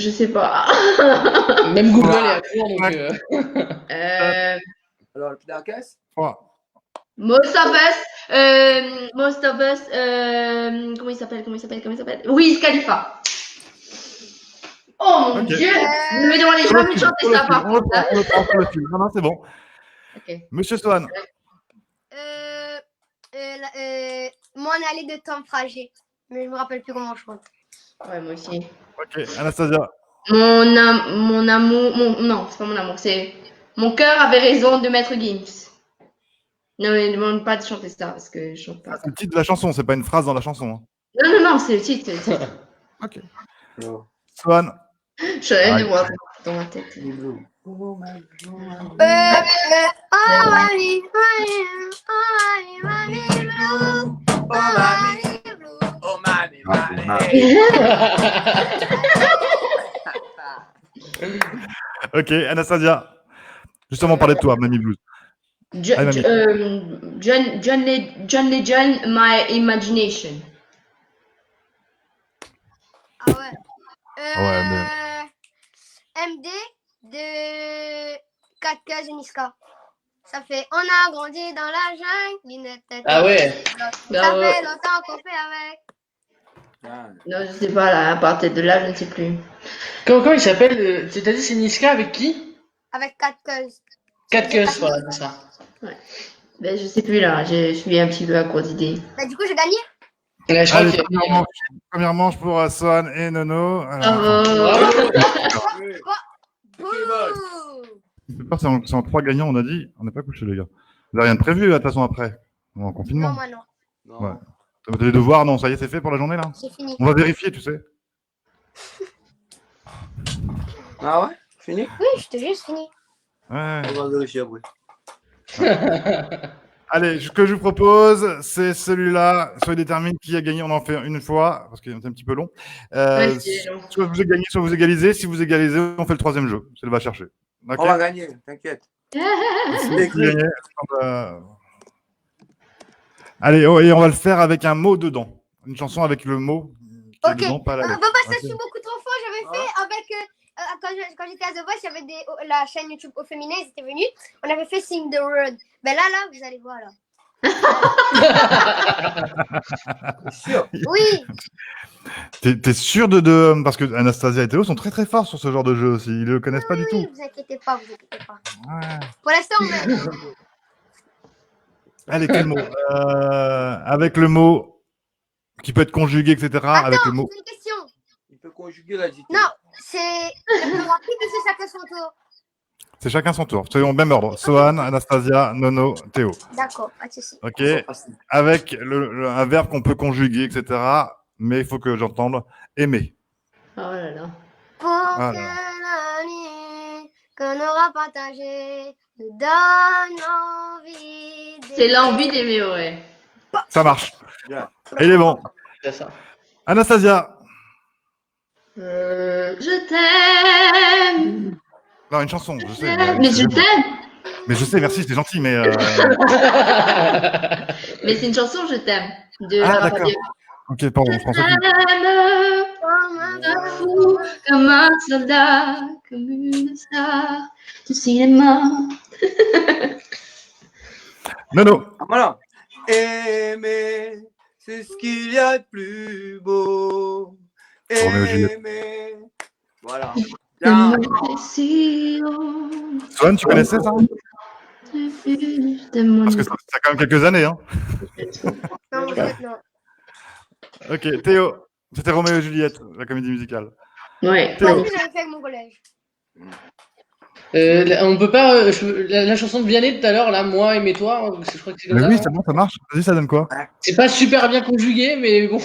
sais pas. Même Google est à jour, donc. Alors, le pied dans la caisse? 3. Most of Us, comment il s'appelle? Wiz Khalifa. Oh mon Ok. Dieu, ne me demandez jamais de chanter ça par contre. Hein. On le file. Non, non, c'est bon. Ok. Monsieur Swan. M'en aller de temps fragile. Mais je me rappelle plus comment je chante. Ouais, moi aussi. Ok, Anastasia. Mon amour, non, c'est pas mon amour, c'est mon cœur avait raison de Maître Gims. Ne me demande pas de chanter ça parce que je chante pas. C'est le titre de la chanson, c'est pas une phrase dans la chanson. Hein. Non, c'est le titre. C'est le titre. Ok. Non. Swan. Je suis rien de voir dans ma tête. Oh, mamie, Oh, mamie, Ok, Anastasia. Justement, parler de toi, Mamie Blues. John Legend, My Imagination. Ah ouais. Ouais, MD de 4 cases et Niska. Ça fait on a grandi dans la jungle, lunettes, tête. Ah ouais. Ça fait longtemps qu'on fait avec. Non, je sais pas, là, à partir de là, je ne sais plus. Comment il s'appelle tu t'as dit c'est Niska avec qui? Avec 4 cases. 4 queues, voilà, c'est ça. Ben, je sais plus, là, je suis un petit peu à court d'idées. Bah, du coup, j'ai gagné. Ouais, je crois Allez, qu'il y a- première manche pour Swan et Nono. Bravo. Bouh. Il fait peur, c'est en 3 gagnants, on a dit. On n'est pas couché, les gars. Vous n'avez rien de prévu, de toute façon, après. En confinement. Non, moi non. Non. Ouais. T'as des devoirs, non, ça y est, c'est fait pour la journée, là. C'est fini. On va vérifier, tu sais. Ah ouais? Fini? Oui, je te jure, c'est fini. Ouais. On va vérifier après. Allez, ce que je vous propose, c'est celui-là. Soyez déterminés qui a gagné. On en fait une fois, parce qu'il est un petit peu long. Ouais, c'est long. Soit vous gagnez, soit vous égalisez. Si vous égalisez, on fait le 3e jeu. C'est le va chercher. Ok. On va gagner, t'inquiète. Si vous gagnez, allez, oh, et on va le faire avec un mot dedans. Une chanson avec le mot qui est Ok. dedans, pas la lettre. Bah, ça, Ok. je suis beaucoup trop fort. J'avais fait avec. Quand j'étais à The Voice, il y avait la chaîne YouTube au féminin, ils étaient venus. On avait fait Sing the Word. Ben là, vous allez voir là. Sûr. Oui. T'es sûr parce que Anastasia et Théo sont très très forts sur ce genre de jeu aussi. Ils le connaissent pas du tout. Vous inquiétez pas, vous inquiétez pas. Ouais. Pour l'instant, Allez, quel mot avec le mot qui peut être conjugué, etc. avec le mot. c'est une question. Il peut conjuguer l'adjectif. Non, c'est le plus rapide ou c'est chacun son tour? C'est chacun son tour. C'est au même ordre. Sohan, Anastasia, Nono, Théo. D'accord, pas de souci. Ok. Avec un verbe qu'on peut conjuguer, etc. Mais il faut que j'entende aimer. Oh là là. Pour Voilà. que la nuit qu'on aura partagée nous donne envie d'aimer. C'est l'envie d'aimer, ouais. Ça marche. Bien. Et il est bon. C'est ça. Anastasia. Je t'aime. Non, une chanson, je sais. Mais je t'aime. Mais je sais, merci, c'est gentil, mais. Mais c'est une chanson, je t'aime. De Ah, Lara d'accord. Fabian. Ok, pardon, je pense Je à tout. t'aime, un fou, comme un soldat, comme une star du cinéma. Nono. Voilà. Aimer, c'est ce qu'il y a de plus beau. Roméo et Juliette. Aimer. Voilà. Bien. Sohan, tu connaissais ça? Parce que ça a quand même quelques années, hein. Non, en fait, non. Ok, Théo. C'était Roméo et Juliette, la comédie musicale. Ouais. Moi Théo. aussi, j'avais fait avec mon collège. On peut pas. La chanson de Vianney tout à l'heure, là, moi et toi, je crois que c'est comme Mais ça. oui, non c'est bon, ça marche. Vas-y, ça donne quoi? C'est pas super bien conjugué, mais bon.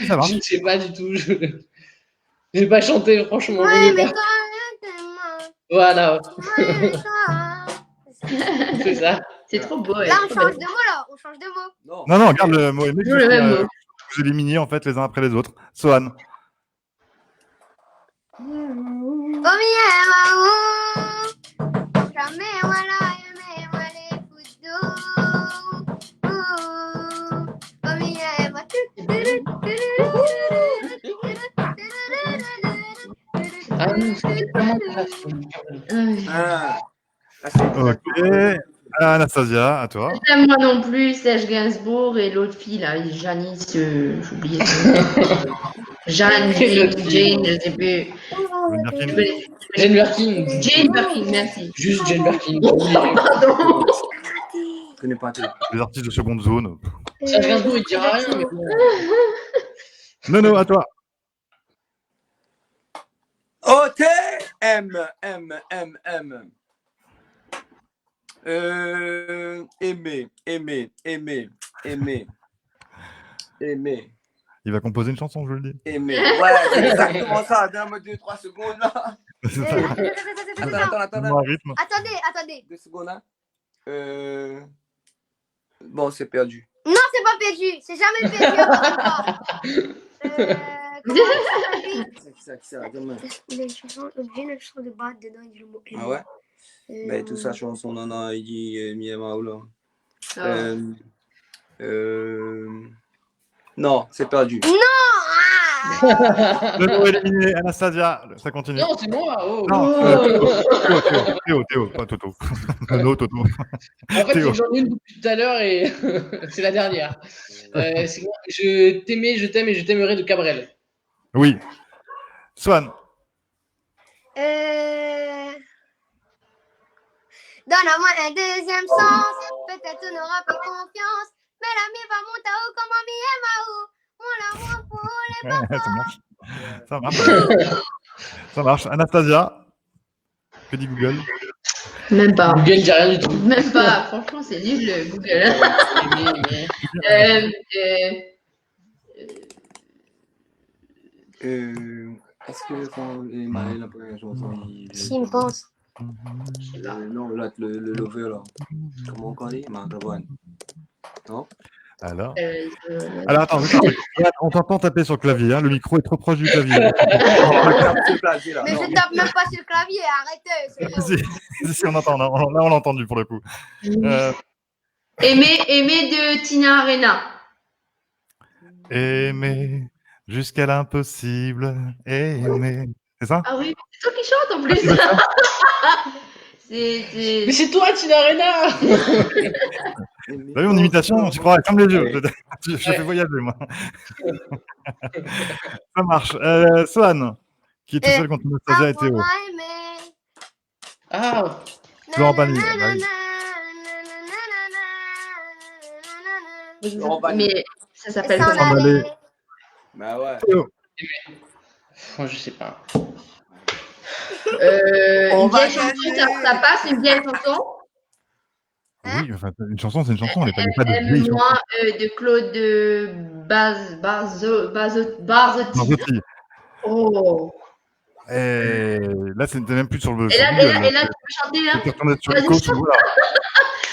Ça marche. Je ne sais pas du tout. J'ai pas chanté, franchement. Ouais, je mais sais pas. toi, Voilà, ouais, toi. c'est ça. C'est trop beau. Là, on change de mot, là. On change de mot. Non. Non, non, regarde le mot aimer. Toujours le même mot. Vous éliminez, en fait, les uns après les autres. Sohan. Oh, jamais, voilà, aimé, moi, les photos. Oh, moi, Ah, non, c'est comment ça Ah. Là, c'est- Ok. Anastasia, à toi. J'aime moi non plus, Serge Gainsbourg et l'autre fille là, Janice, j'ai oublié son nom. Jane, Jane, je sais plus. Jane Birkin. Jane Birkin. Jane Birkin, merci. Juste Jane Birkin. Pardon. Je connais pas un truc. Les artistes de seconde zone. Serge Gainsbourg, il dira rien. Mais bon. Nono, à toi. O-T M. Aimer. Il va composer une chanson, je le dis. Aimer. Ouais, c'est exactement ça. Donne-moi 2-3 secondes là. C'est ça. Attends. Donne-moi un rythme. Attendez. 2 secondes là. Bon, c'est perdu. Non, c'est pas perdu. C'est jamais perdu. Ça, demain. Les chansons, j'ai une chanson de base dedans, il dit le mot aimer. Ah ouais? Ben, toute sa chanson, non, il dit Miema ou là. Ah. Non, c'est perdu. Nono éliminé. Anastasia, ça continue. Non, c'est moi. Oh. Non, Théo, pas Toto. Nono, Toto. En fait, Théo. j'en ai une depuis tout à l'heure et c'est la dernière. C'est moi. Je t'aimais, je t'aime et je t'aimerai de Cabrel. Oui. Swan. Donne-moi un deuxième sens. Peut-être on n'aura plus confiance. Mais l'ami va monter haut comme un Mon amour pour les papas. Ça marche. Anastasia. Que dit Google? Même pas. Google dit rien du tout. Même pas. Franchement, c'est nul le Google. Est-ce que quand les Maël, la première chanson, S'il me pense. non, là, le lover, là. Comment on dit? Marc-Antoine. Non? Alors, attends, on t'entend taper sur le clavier. Hein. Le micro est trop proche du clavier. Mais je tape même pas sur le clavier, arrêtez. Si, on entend. Là, on l'a entendu pour le coup. Aimer de Tina Arena. Aimer jusqu'à l'impossible. Aimer. C'est ça? Ah oui, c'est toi qui chantes en plus. Mais c'est toi, Tina Arena. Vous avez mon imitation? Je crois, comme les jeux. Je fais voyager, moi. Ça marche. Swan, qui est tout seul contre Anastasia et Théo. Ah, Florent Pagny. Mais ça s'appelle Sans comment? Allez. Bah ouais. Théo. moi, je sais pas. On Une va vieille chanson, gagner. ça passe, une vieille chanson. Oui, enfin, une chanson, c'est une chanson. Il n'y a pas de vieille chanson. Moi, de Claude Barzotti. Barzotti. Oh. Et là, c'était même plus sur le. Et là, tu peux chanter là. Tu retournes sur le Vas-y, coach. chante.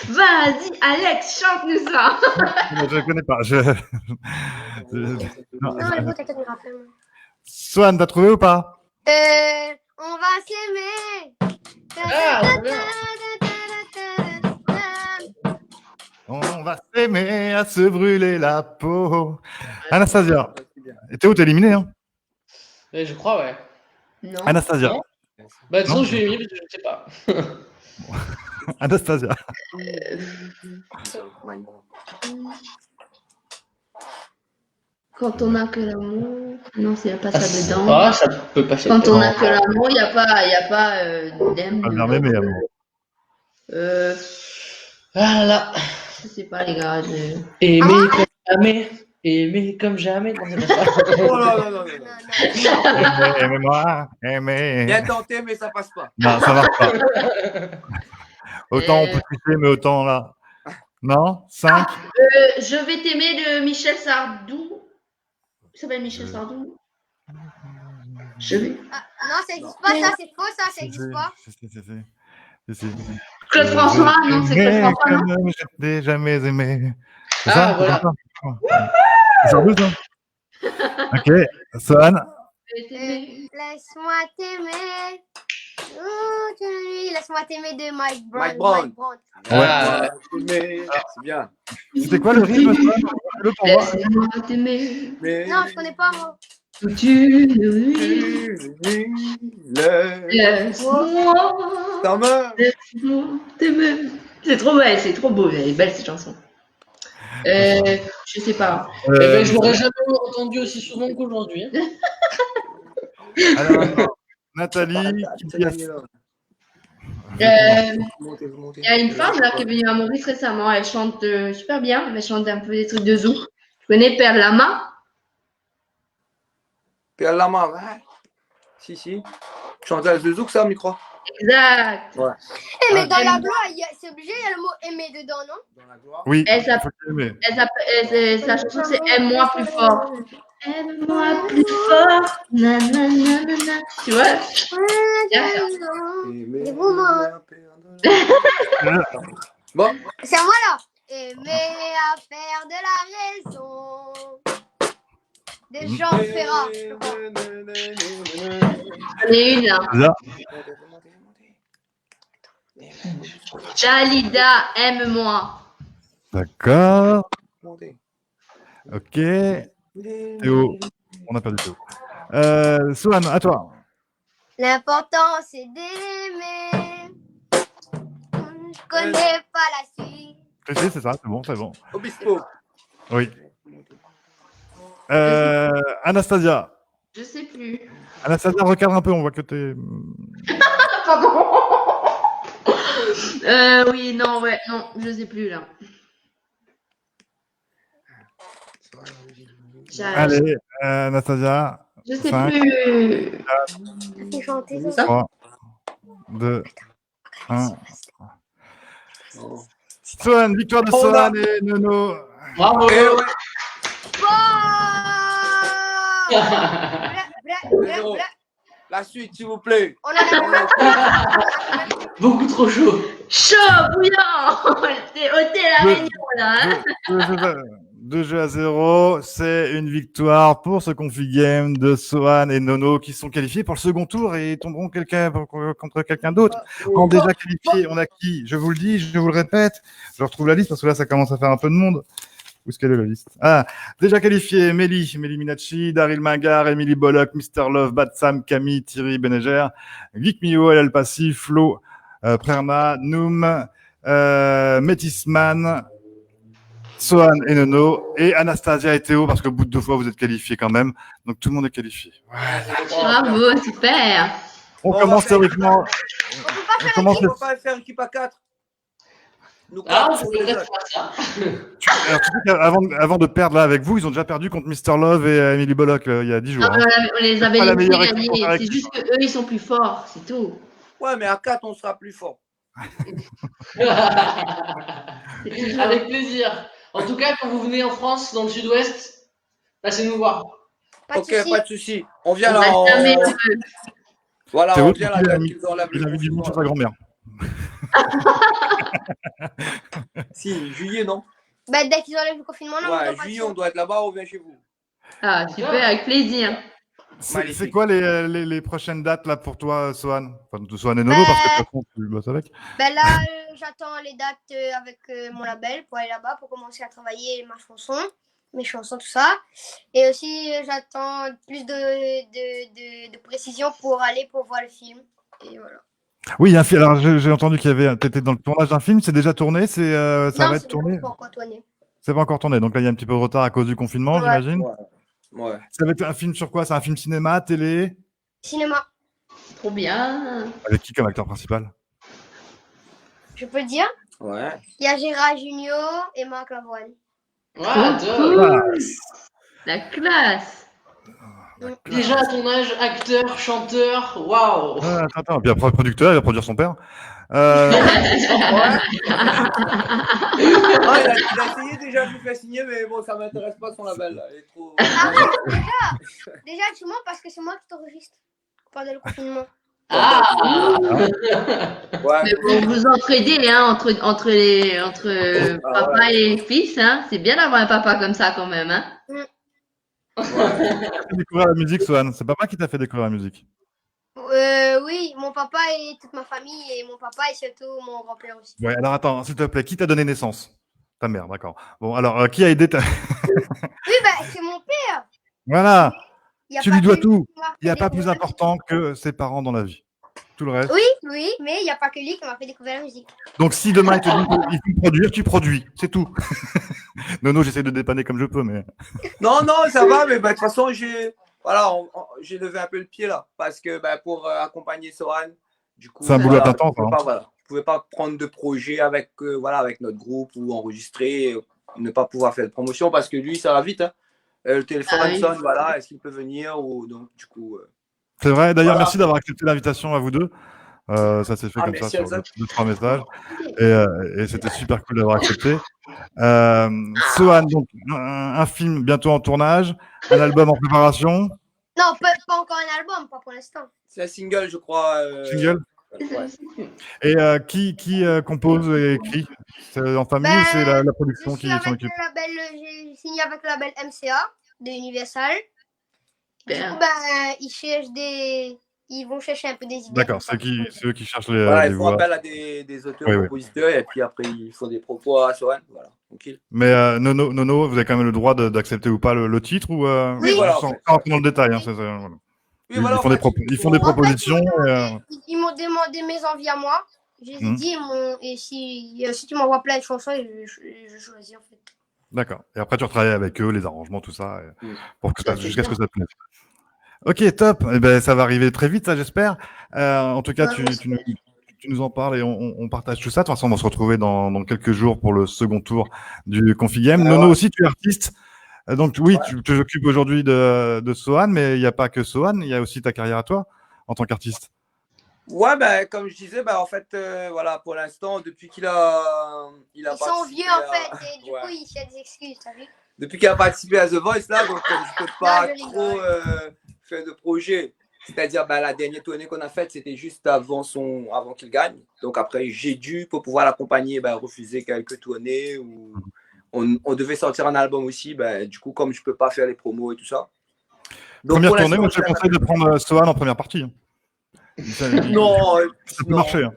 Vas-y, Alex, chante-nous ça. Je ne connais pas. Non. Non, le bout, t'inquiète, me rappelle. Swan, t'as trouvé ou pas? On va s'aimer. Ah, bien. On va s'aimer à se brûler la peau. Anastasia. Et Théo, t'es éliminé, hein? Je crois, ouais. Non. Anastasia. Non. Bah, de toute Non. façon, je vais éliminer parce que je ne sais pas. Anastasia. Quand on n'a que l'amour. Non, il n'y a pas ça dedans. Ah, ça peut passer. Quand on n'a que l'amour, il n'y a pas d'aime. Pas bien aimé, amour. Ah là. Je sais pas, les gars. Aimer comme jamais. Aimer comme jamais. Non, c'est pas ça. Oh non. Aimez-moi, aimez. Bien tenté, mais ça passe pas. Non, ça marche pas. Autant on peut tricher, mais autant là. Non? 5? Je vais t'aimer de Michel Sardou. Il s'appelle Michel Sardou. Je vais. Non, ça n'existe pas, ça, c'est faux, ça n'existe pas. Si. Claude François, non, c'est Claude François, non? Comme je t'ai jamais aimé. C'est Ah, ça? voilà. C'est Sardou, ça? Ok. Swan. Laisse-moi t'aimer. Laisse-moi t'aimer de Mike Brown. Mike Brown. Ah, C'est bien. C'était quoi le rythme, Swan? Le pour voir. Laisse-moi t'aimer. Non, je connais pas, moi. Toute une nuit. Laisse-moi. Laisse-moi t'aimer. C'est trop belle, c'est trop beau. Elle est belle cette chanson. Je sais pas. eh ben, je l'aurais jamais entendu aussi souvent qu'aujourd'hui. Alors, Nathalie, qui dit Il y a une femme là qui est venue à Maurice récemment. Elle chante super bien. Elle chante un peu des trucs de zouk. Tu connais Père Lama? Père Lama, ouais. Si. Chantage de zouk, ça, me croit. Exact. Ouais. Eh, mais dans la gloire, c'est obligé, il y a le mot aimer dedans, non? Dans la gloire. Oui, Elle il faut aimer. sa chanson c'est Aime-moi plus fort. Aime-moi plus fort. Nanana. Tu vois? Des moments. Bon, C'est à moi là. Aimer à faire de la raison. Des gens Ferrat. J'en ai une là. Là, Dalida, aime-moi. d'accord. Ok. Théo, on a perdu Théo. Swan, à toi. L'important c'est d'aimer. Je connais pas la suite. Cléché, c'est ça, c'est bon, c'est bon. Obispo. Oui. Anastasia. Je sais plus. Anastasia, recadre un peu, on voit que t'es. Pardon. Oui, non, ouais, non, je sais plus là. Allez, Anastasia. Je sais 5, plus. C'est chanté ça. 3, 2, 1. Swan, victoire de Swan et Nono. Bravo. Eh ouais. Bla. La suite, s'il vous plaît. On en a Beaucoup trop chaud. Chaud, bouillant. T'es ôté la Deux- réunion là. Hein. 2 jeux à 0, c'est une victoire pour ce Config Game de Swan et Nono qui sont qualifiés pour le second tour et tomberont contre quelqu'un d'autre. On déjà qualifié, on a qui? Je vous le dis, je vous le répète, je retrouve la liste parce que là ça commence à faire un peu de monde. Où est-ce qu'elle est la liste? Ah, déjà qualifié, Mélie Minacci, Daryl Mingar, Emily Bollock, Mr. Love, Batsam, Camille, Thierry Beneger, Vic Mio, El Passi, Flo, Prerma, Noom, Métisman, Sohan et Nono, et Anastasia et Théo, parce qu'au bout de 2 fois, vous êtes qualifiés quand même. Donc, tout le monde est qualifié. Bravo, super. On On commence va faire- théoriquement. On commence On va pas faire équipe à 4. Nous Ah, on quatre, peut c'est peut-être déjà- faire ça. Alors, tu sais qu'avant de perdre là avec vous, ils ont déjà perdu contre Mr. Love et Emily Bollock il y a 10 jours. Non, hein. mais on les avait Pas la laissés meilleure équipe gagner. comparative. C'est juste qu'eux, ils sont plus forts, c'est tout. Ouais, mais à 4, on sera plus fort. C'est toujours- Avec plaisir. En tout cas, quand vous venez en France, dans le sud-ouest, passez nous voir. pas de Ok, soucis. pas de souci. On vient On là. va jamais le- Voilà, Théo, on vient là. il a date mis- qu'ils enlèvent le Il a mis du monde chez sa confinement. grand-mère. Si, juillet, non? Bah, dès qu'ils enlèvent le confinement, non, on Ouais, doit pas juillet, le on doit être là-bas, on vient chez vous. Ah, super, avec plaisir. C'est Magnifique. quoi les prochaines dates là pour toi, Sohan? Enfin, de Sohan et Nono, parce que de toute façon, tu bosses avec. Ben là, j'attends les dates avec mon label pour aller là-bas, pour commencer à travailler ma chanson, mes chansons, tout ça. Et aussi, j'attends plus de précision pour aller pour voir le film. Et voilà. Oui, il y a un film. Alors, j'ai entendu qu'il y avait. T'étais dans le tournage d'un film, c'est déjà tourné, ça Non, va être c'est tourné. pas encore tourné. C'est pas encore tourné, donc là il y a un petit peu de retard à cause du confinement, Ouais. j'imagine. Ouais. Ça va être un film sur quoi? C'est un film cinéma, télé? Cinéma, Trop bien. Avec qui comme acteur principal? je peux le dire. Ouais. Il y a Gérard Junior et Marc Lavoine. Ouais, top. Cool. La classe. Déjà à ton âge, acteur, chanteur, waouh. Attends, puis après producteur, il va produire son père. Ah, il a essayé déjà de me faire signer, mais bon, ça m'intéresse pas son label. Là. Il est trop. Déjà, tu mens parce que c'est moi qui t'enregistre pendant le confinement. Ah. Ouais. Mais bon, vous entraidez hein, entre papa et fils. Hein. C'est bien d'avoir un papa comme ça quand même. Hein. Qui t'a fait découvrir la musique, Sohan? C'est papa qui t'a fait découvrir la musique? Oui, mon papa et toute ma famille, et mon papa et surtout mon grand-père aussi. Ouais, alors attends, s'il te plaît, qui t'a donné naissance? Ta mère, d'accord. Bon, alors, qui a aidé ta. Oui, bah, c'est mon père. Voilà, Il y a tu pas lui dois que tout. qui m'a Il n'y a fait pas plus découvrir la important que ses parents dans la vie. Tout le reste. musique. Oui, mais il n'y a pas que lui qui m'a fait découvrir la musique. Donc, si demain il te dit qu'il faut produire, tu produis. C'est tout. Nono, j'essaie de dépanner comme je peux, mais. Non, non, ça va, mais bah, de toute façon, j'ai. voilà, j'ai levé un peu le pied là, parce que pour accompagner Sohan, du coup, C'est un boulot à plein temps, on ça, hein. pouvait pas prendre de projet avec, avec notre groupe ou enregistrer, ne pas pouvoir faire de promotion parce que lui, ça va vite. Hein. Le téléphone Ah oui. sonne, voilà, est-ce qu'il peut venir ou donc du coup. C'est vrai. D'ailleurs, Voilà. merci d'avoir accepté l'invitation à vous deux. Ça s'est fait comme ça merci sur à deux, trois messages. Et c'était super cool d'avoir accepté. Sohan, donc, un film bientôt en tournage, un album en préparation, Non, pas encore un album, pas pour l'instant. C'est un single, je crois. single. Ouais. Et qui compose et écrit? C'est en famille ou c'est la production Je qui suis s'en avec occupe? le label, j'ai signé avec le label MCA de Universal. Du Ben. coup, ils vont chercher un peu des idées. D'accord, c'est eux qui cherchent Voilà, les ils font voix. appel à des auteurs, Oui, compositeurs, et puis après, ils font des propos à Sohan. Voilà, tranquille. Mais Nono, vous avez quand même le droit d'accepter ou pas le titre ou Oui, voilà, sans en fait. rentrer dans le détail. Hein, voilà. Oui, voilà, Ils font des propositions. Ils m'ont demandé mes envies à moi. J'ai dit, et si tu m'envoies plein de chansons, je choisis en fait. D'accord. Et après, tu retravailles avec eux, les arrangements, tout ça, pour que jusqu'à ce que ça te plaise. Ok, top. Eh ben, ça va arriver très vite, ça, j'espère. En tout cas, tu nous en parles et on partage tout ça. De toute façon, on va se retrouver dans quelques jours pour le second tour du Configame. Nono aussi, tu es artiste. Donc oui, tu t'occupes aujourd'hui de Sohan, mais il n'y a pas que Sohan, il y a aussi ta carrière à toi en tant qu'artiste. Ouais, comme je disais, en fait, voilà, pour l'instant, depuis qu'il a Ils sont vieux en fait, et du coup, il y a des excuses, t'as vu? Depuis qu'il a participé à The Voice, là, donc comme je peux pas trop faire de projet, c'est-à-dire la dernière tournée qu'on a faite, c'était juste avant qu'il gagne. Donc après, j'ai dû, pour pouvoir l'accompagner, refuser quelques tournées où on devait sortir un album aussi. Du coup, comme je peux pas faire les promos et tout ça. Donc, première tournée, moi je te conseille de prendre Sohan en première partie. Non, ça peut marcher. Hein.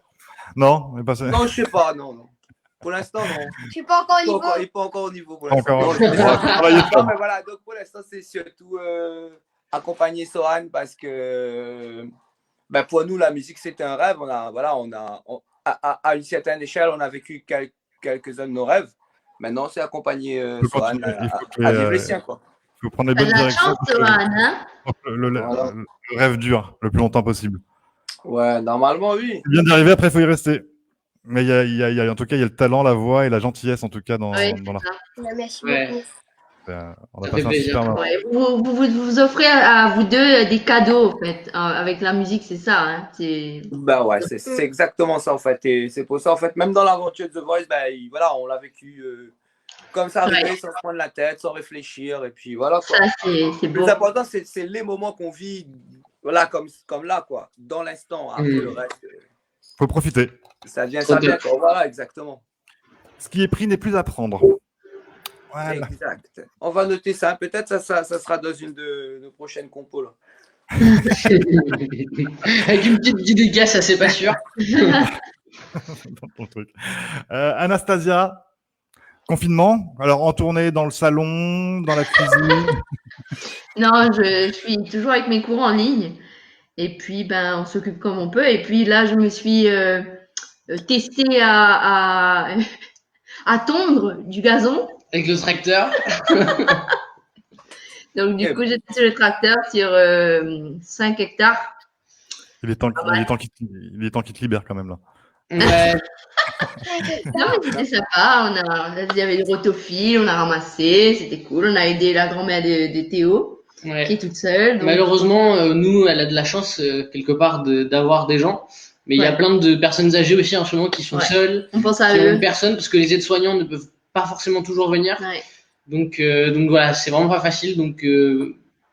Non, mais pas ça. Non, je sais pas, non. Pour l'instant, non. Je suis pas encore au niveau. Il n'est pas encore au niveau pour l'instant. Encore. Non, mais voilà, donc pour l'instant, c'est surtout accompagner Sohan parce que pour nous, la musique, c'était un rêve. À une certaine échelle, on a vécu quelques-uns de nos rêves. Maintenant, c'est accompagner Sohan à vivre les siens, quoi. Il faut prendre les bonnes directions. Hein, le rêve dure le plus longtemps possible. Ouais, normalement, oui. C'est bien d'y arriver, après, il faut y rester. Mais en tout cas, il y a le talent, la voix et la gentillesse, en tout cas, dans la. Merci beaucoup. On a passé un super moment. Vous offrez à vous deux des cadeaux, en fait. Avec la musique, c'est ça. Hein, c'est exactement ça, en fait. Et c'est pour ça, en fait, même dans l'aventure de The Voice, on l'a vécu comme ça, arrivé, sans se prendre la tête, sans réfléchir. Et puis voilà, quoi. Ça, c'est beau. Le plus important, c'est les moments qu'on vit, voilà, comme là, quoi, dans l'instant. Après, le reste. Faut profiter. Ça vient, quoi. Voilà, exactement. Ce qui est pris n'est plus à prendre. Voilà. Exact. On va noter ça. Peut-être ça sera dans une de nos prochaines compos, là. Avec une petite dédicace, ça c'est pas sûr. Anastasia, confinement. Alors en tournée dans le salon, dans la cuisine. Non, je suis toujours avec mes cours en ligne. Et puis, on s'occupe comme on peut. Et puis là, je me suis testée à tondre du gazon. Avec le tracteur. Donc, du coup, j'étais sur le tracteur sur 5 hectares. Il est temps qu'il te libère quand même, là. Ouais. Non, mais c'était sympa. Il y avait du rotophile, on a ramassé. C'était cool. On a aidé la grand-mère de Théo, qui est toute seule. Donc... Malheureusement, nous, elle a de la chance, quelque part, d'avoir des gens. Mais il y a plein de personnes âgées aussi en ce moment qui sont seules. On pense à qui eux. ont personne parce que les aides-soignants ne peuvent pas forcément toujours venir. Ouais. Donc voilà, c'est vraiment pas facile. Donc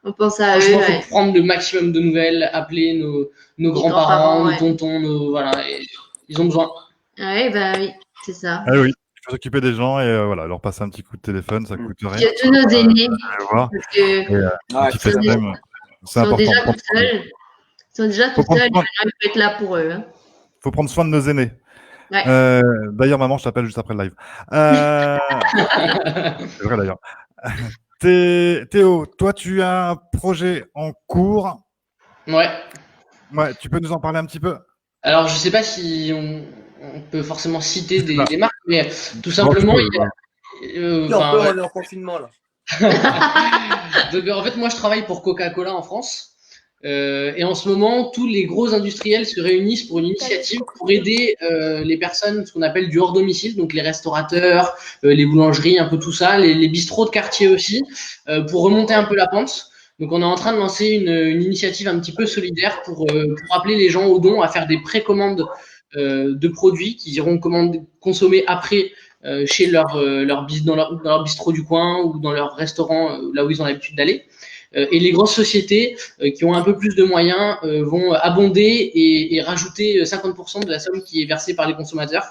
on pense à eux. Il faut prendre le maximum de nouvelles, appeler nos grands-parents, nos tontons, voilà. Ils ont besoin. Oui, oui, c'est ça. Ah oui, il faut s'occuper des gens et voilà, leur passer un petit coup de téléphone, ça coûte rien. Il y a tous nos aînés. Voir. Parce que c'est important. Ils sont déjà tout seuls. Il faut être là pour eux. Il faut prendre soin de nos aînés. Ouais. D'ailleurs, maman, je t'appelle juste après le live. C'est vrai d'ailleurs. Théo, toi, tu as un projet en cours. Ouais. Tu peux nous en parler un petit peu? Alors, je sais pas si on peut forcément citer des marques, mais tout simplement, on est en confinement là. Donc, en fait, moi, je travaille pour Coca-Cola en France. Et en ce moment, tous les gros industriels se réunissent pour une initiative pour aider les personnes, ce qu'on appelle du hors domicile, donc les restaurateurs, les boulangeries, un peu tout ça, les bistrots de quartier aussi, pour remonter un peu la pente. Donc, on est en train de lancer une initiative un petit peu solidaire pour appeler les gens au don à faire des précommandes de produits qu'ils iront consommer après chez dans leur bistrot du coin ou dans leur restaurant là où ils ont l'habitude d'aller. Et les grosses sociétés qui ont un peu plus de moyens vont abonder et rajouter 50% de la somme qui est versée par les consommateurs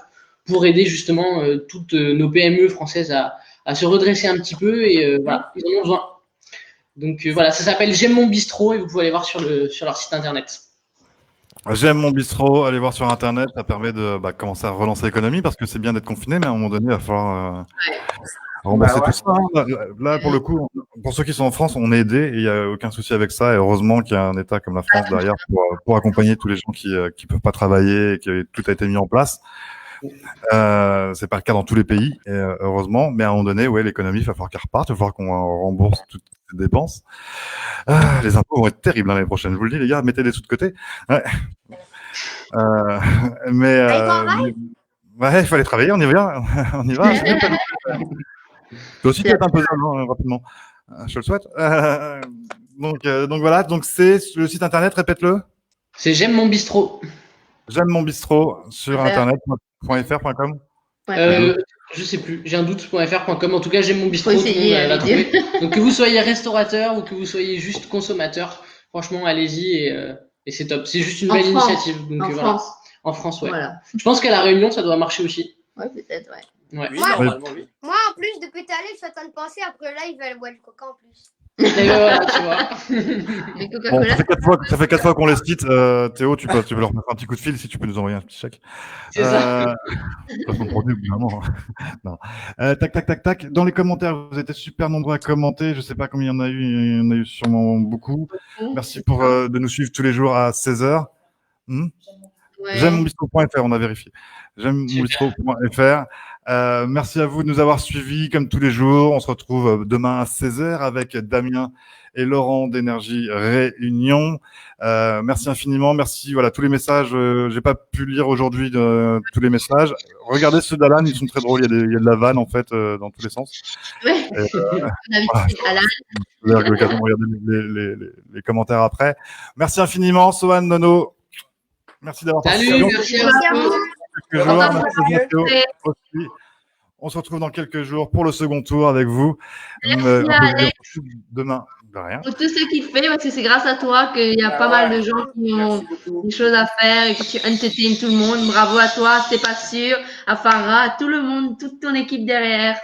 pour aider justement toutes nos PME françaises à se redresser un petit peu et voilà, ils en ont besoin. Donc voilà, ça s'appelle J'aime mon bistrot et vous pouvez aller voir sur leur site internet. J'aime mon bistrot, allez voir sur internet, ça permet de commencer à relancer l'économie parce que c'est bien d'être confiné, mais à un moment donné, il va falloir rembourser tout ça. Là, pour le coup, pour ceux qui sont en France, on est aidés et il n'y a aucun souci avec ça. Et heureusement qu'il y a un État comme la France derrière pour accompagner tous les gens qui peuvent pas travailler et que tout a été mis en place. C'est pas le cas dans tous les pays, heureusement, mais à un moment donné, ouais, l'économie, il va falloir qu'elle reparte, il va falloir qu'on rembourse toutes ces dépenses. Les impôts vont être terribles l'année prochaine, je vous le dis, les gars, mettez des sous de côté. Ouais. Ouais, il faut aller travailler, on y va, on y va. Toi aussi, tu es un peu zen, rapidement. Je te le souhaite. Donc voilà, donc c'est le site internet, répète-le. C'est J'aime mon bistrot. J'aime mon bistrot sur internet.fr.com. Je sais plus, j'ai un doute.fr.com. En tout cas, J'aime mon bistrot. Faut essayer, donc que vous soyez restaurateur ou que vous soyez juste consommateur, franchement, allez-y et c'est top. C'est juste une belle initiative. Donc en voilà. France. En France, ouais. Voilà. Je pense qu'à La Réunion, ça doit marcher aussi. Ouais, peut-être, ouais. Ouais. Oui, normalement, oui. Moi, en plus, depuis tout à l'heure, je suis en train de penser, après là, il va aller boire du coca en plus. Et voilà, tu vois. Les Bon, Coca-Cola. ça fait 4 fois qu'on les cite. Théo, tu peux leur mettre un petit coup de fil si tu peux nous envoyer un petit chèque. C'est ça. Son produit, évidemment. Non. Tac. Dans les commentaires, vous étiez super nombreux à commenter. Je sais pas combien il y en a eu. Il y en a eu sûrement beaucoup. Merci de nous suivre tous les jours à 16h. Ouais. J'aime mon bistrot.fr, on a vérifié. J'aime mon bistrot.fr. Merci à vous de nous avoir suivis comme tous les jours. On se retrouve demain à 16h avec Damien et Laurent d'Énergie Réunion. Merci infiniment. Merci. Voilà, tous les messages. J'ai pas pu lire aujourd'hui tous les messages. Regardez ceux d'Alan, ils sont très drôles. Il y a de la vanne en fait dans tous les sens. Ouais. Voilà, vous avez l'occasion de regarder les commentaires après. Merci infiniment, Sohan, Nono. Merci d'avoir participé. Merci à vous. On se retrouve dans quelques jours pour le second tour avec vous. Demain. De rien. Pour tout ce qu'il fait, parce que c'est grâce à toi qu'il y a pas mal de gens qui ont des choses à faire et que tu entertaines tout le monde. Bravo à toi, c'est pas sûr, à Farah, à tout le monde, toute ton équipe derrière.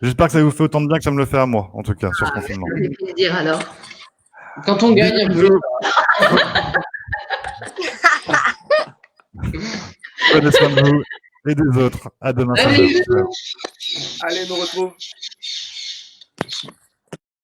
J'espère que ça vous fait autant de bien que ça me le fait à moi, en tout cas, sur ce confinement. Ça fait plaisir alors. Quand on gagne un peu. Prenez soin de vous et des autres. À demain. Allez, nous retrouve.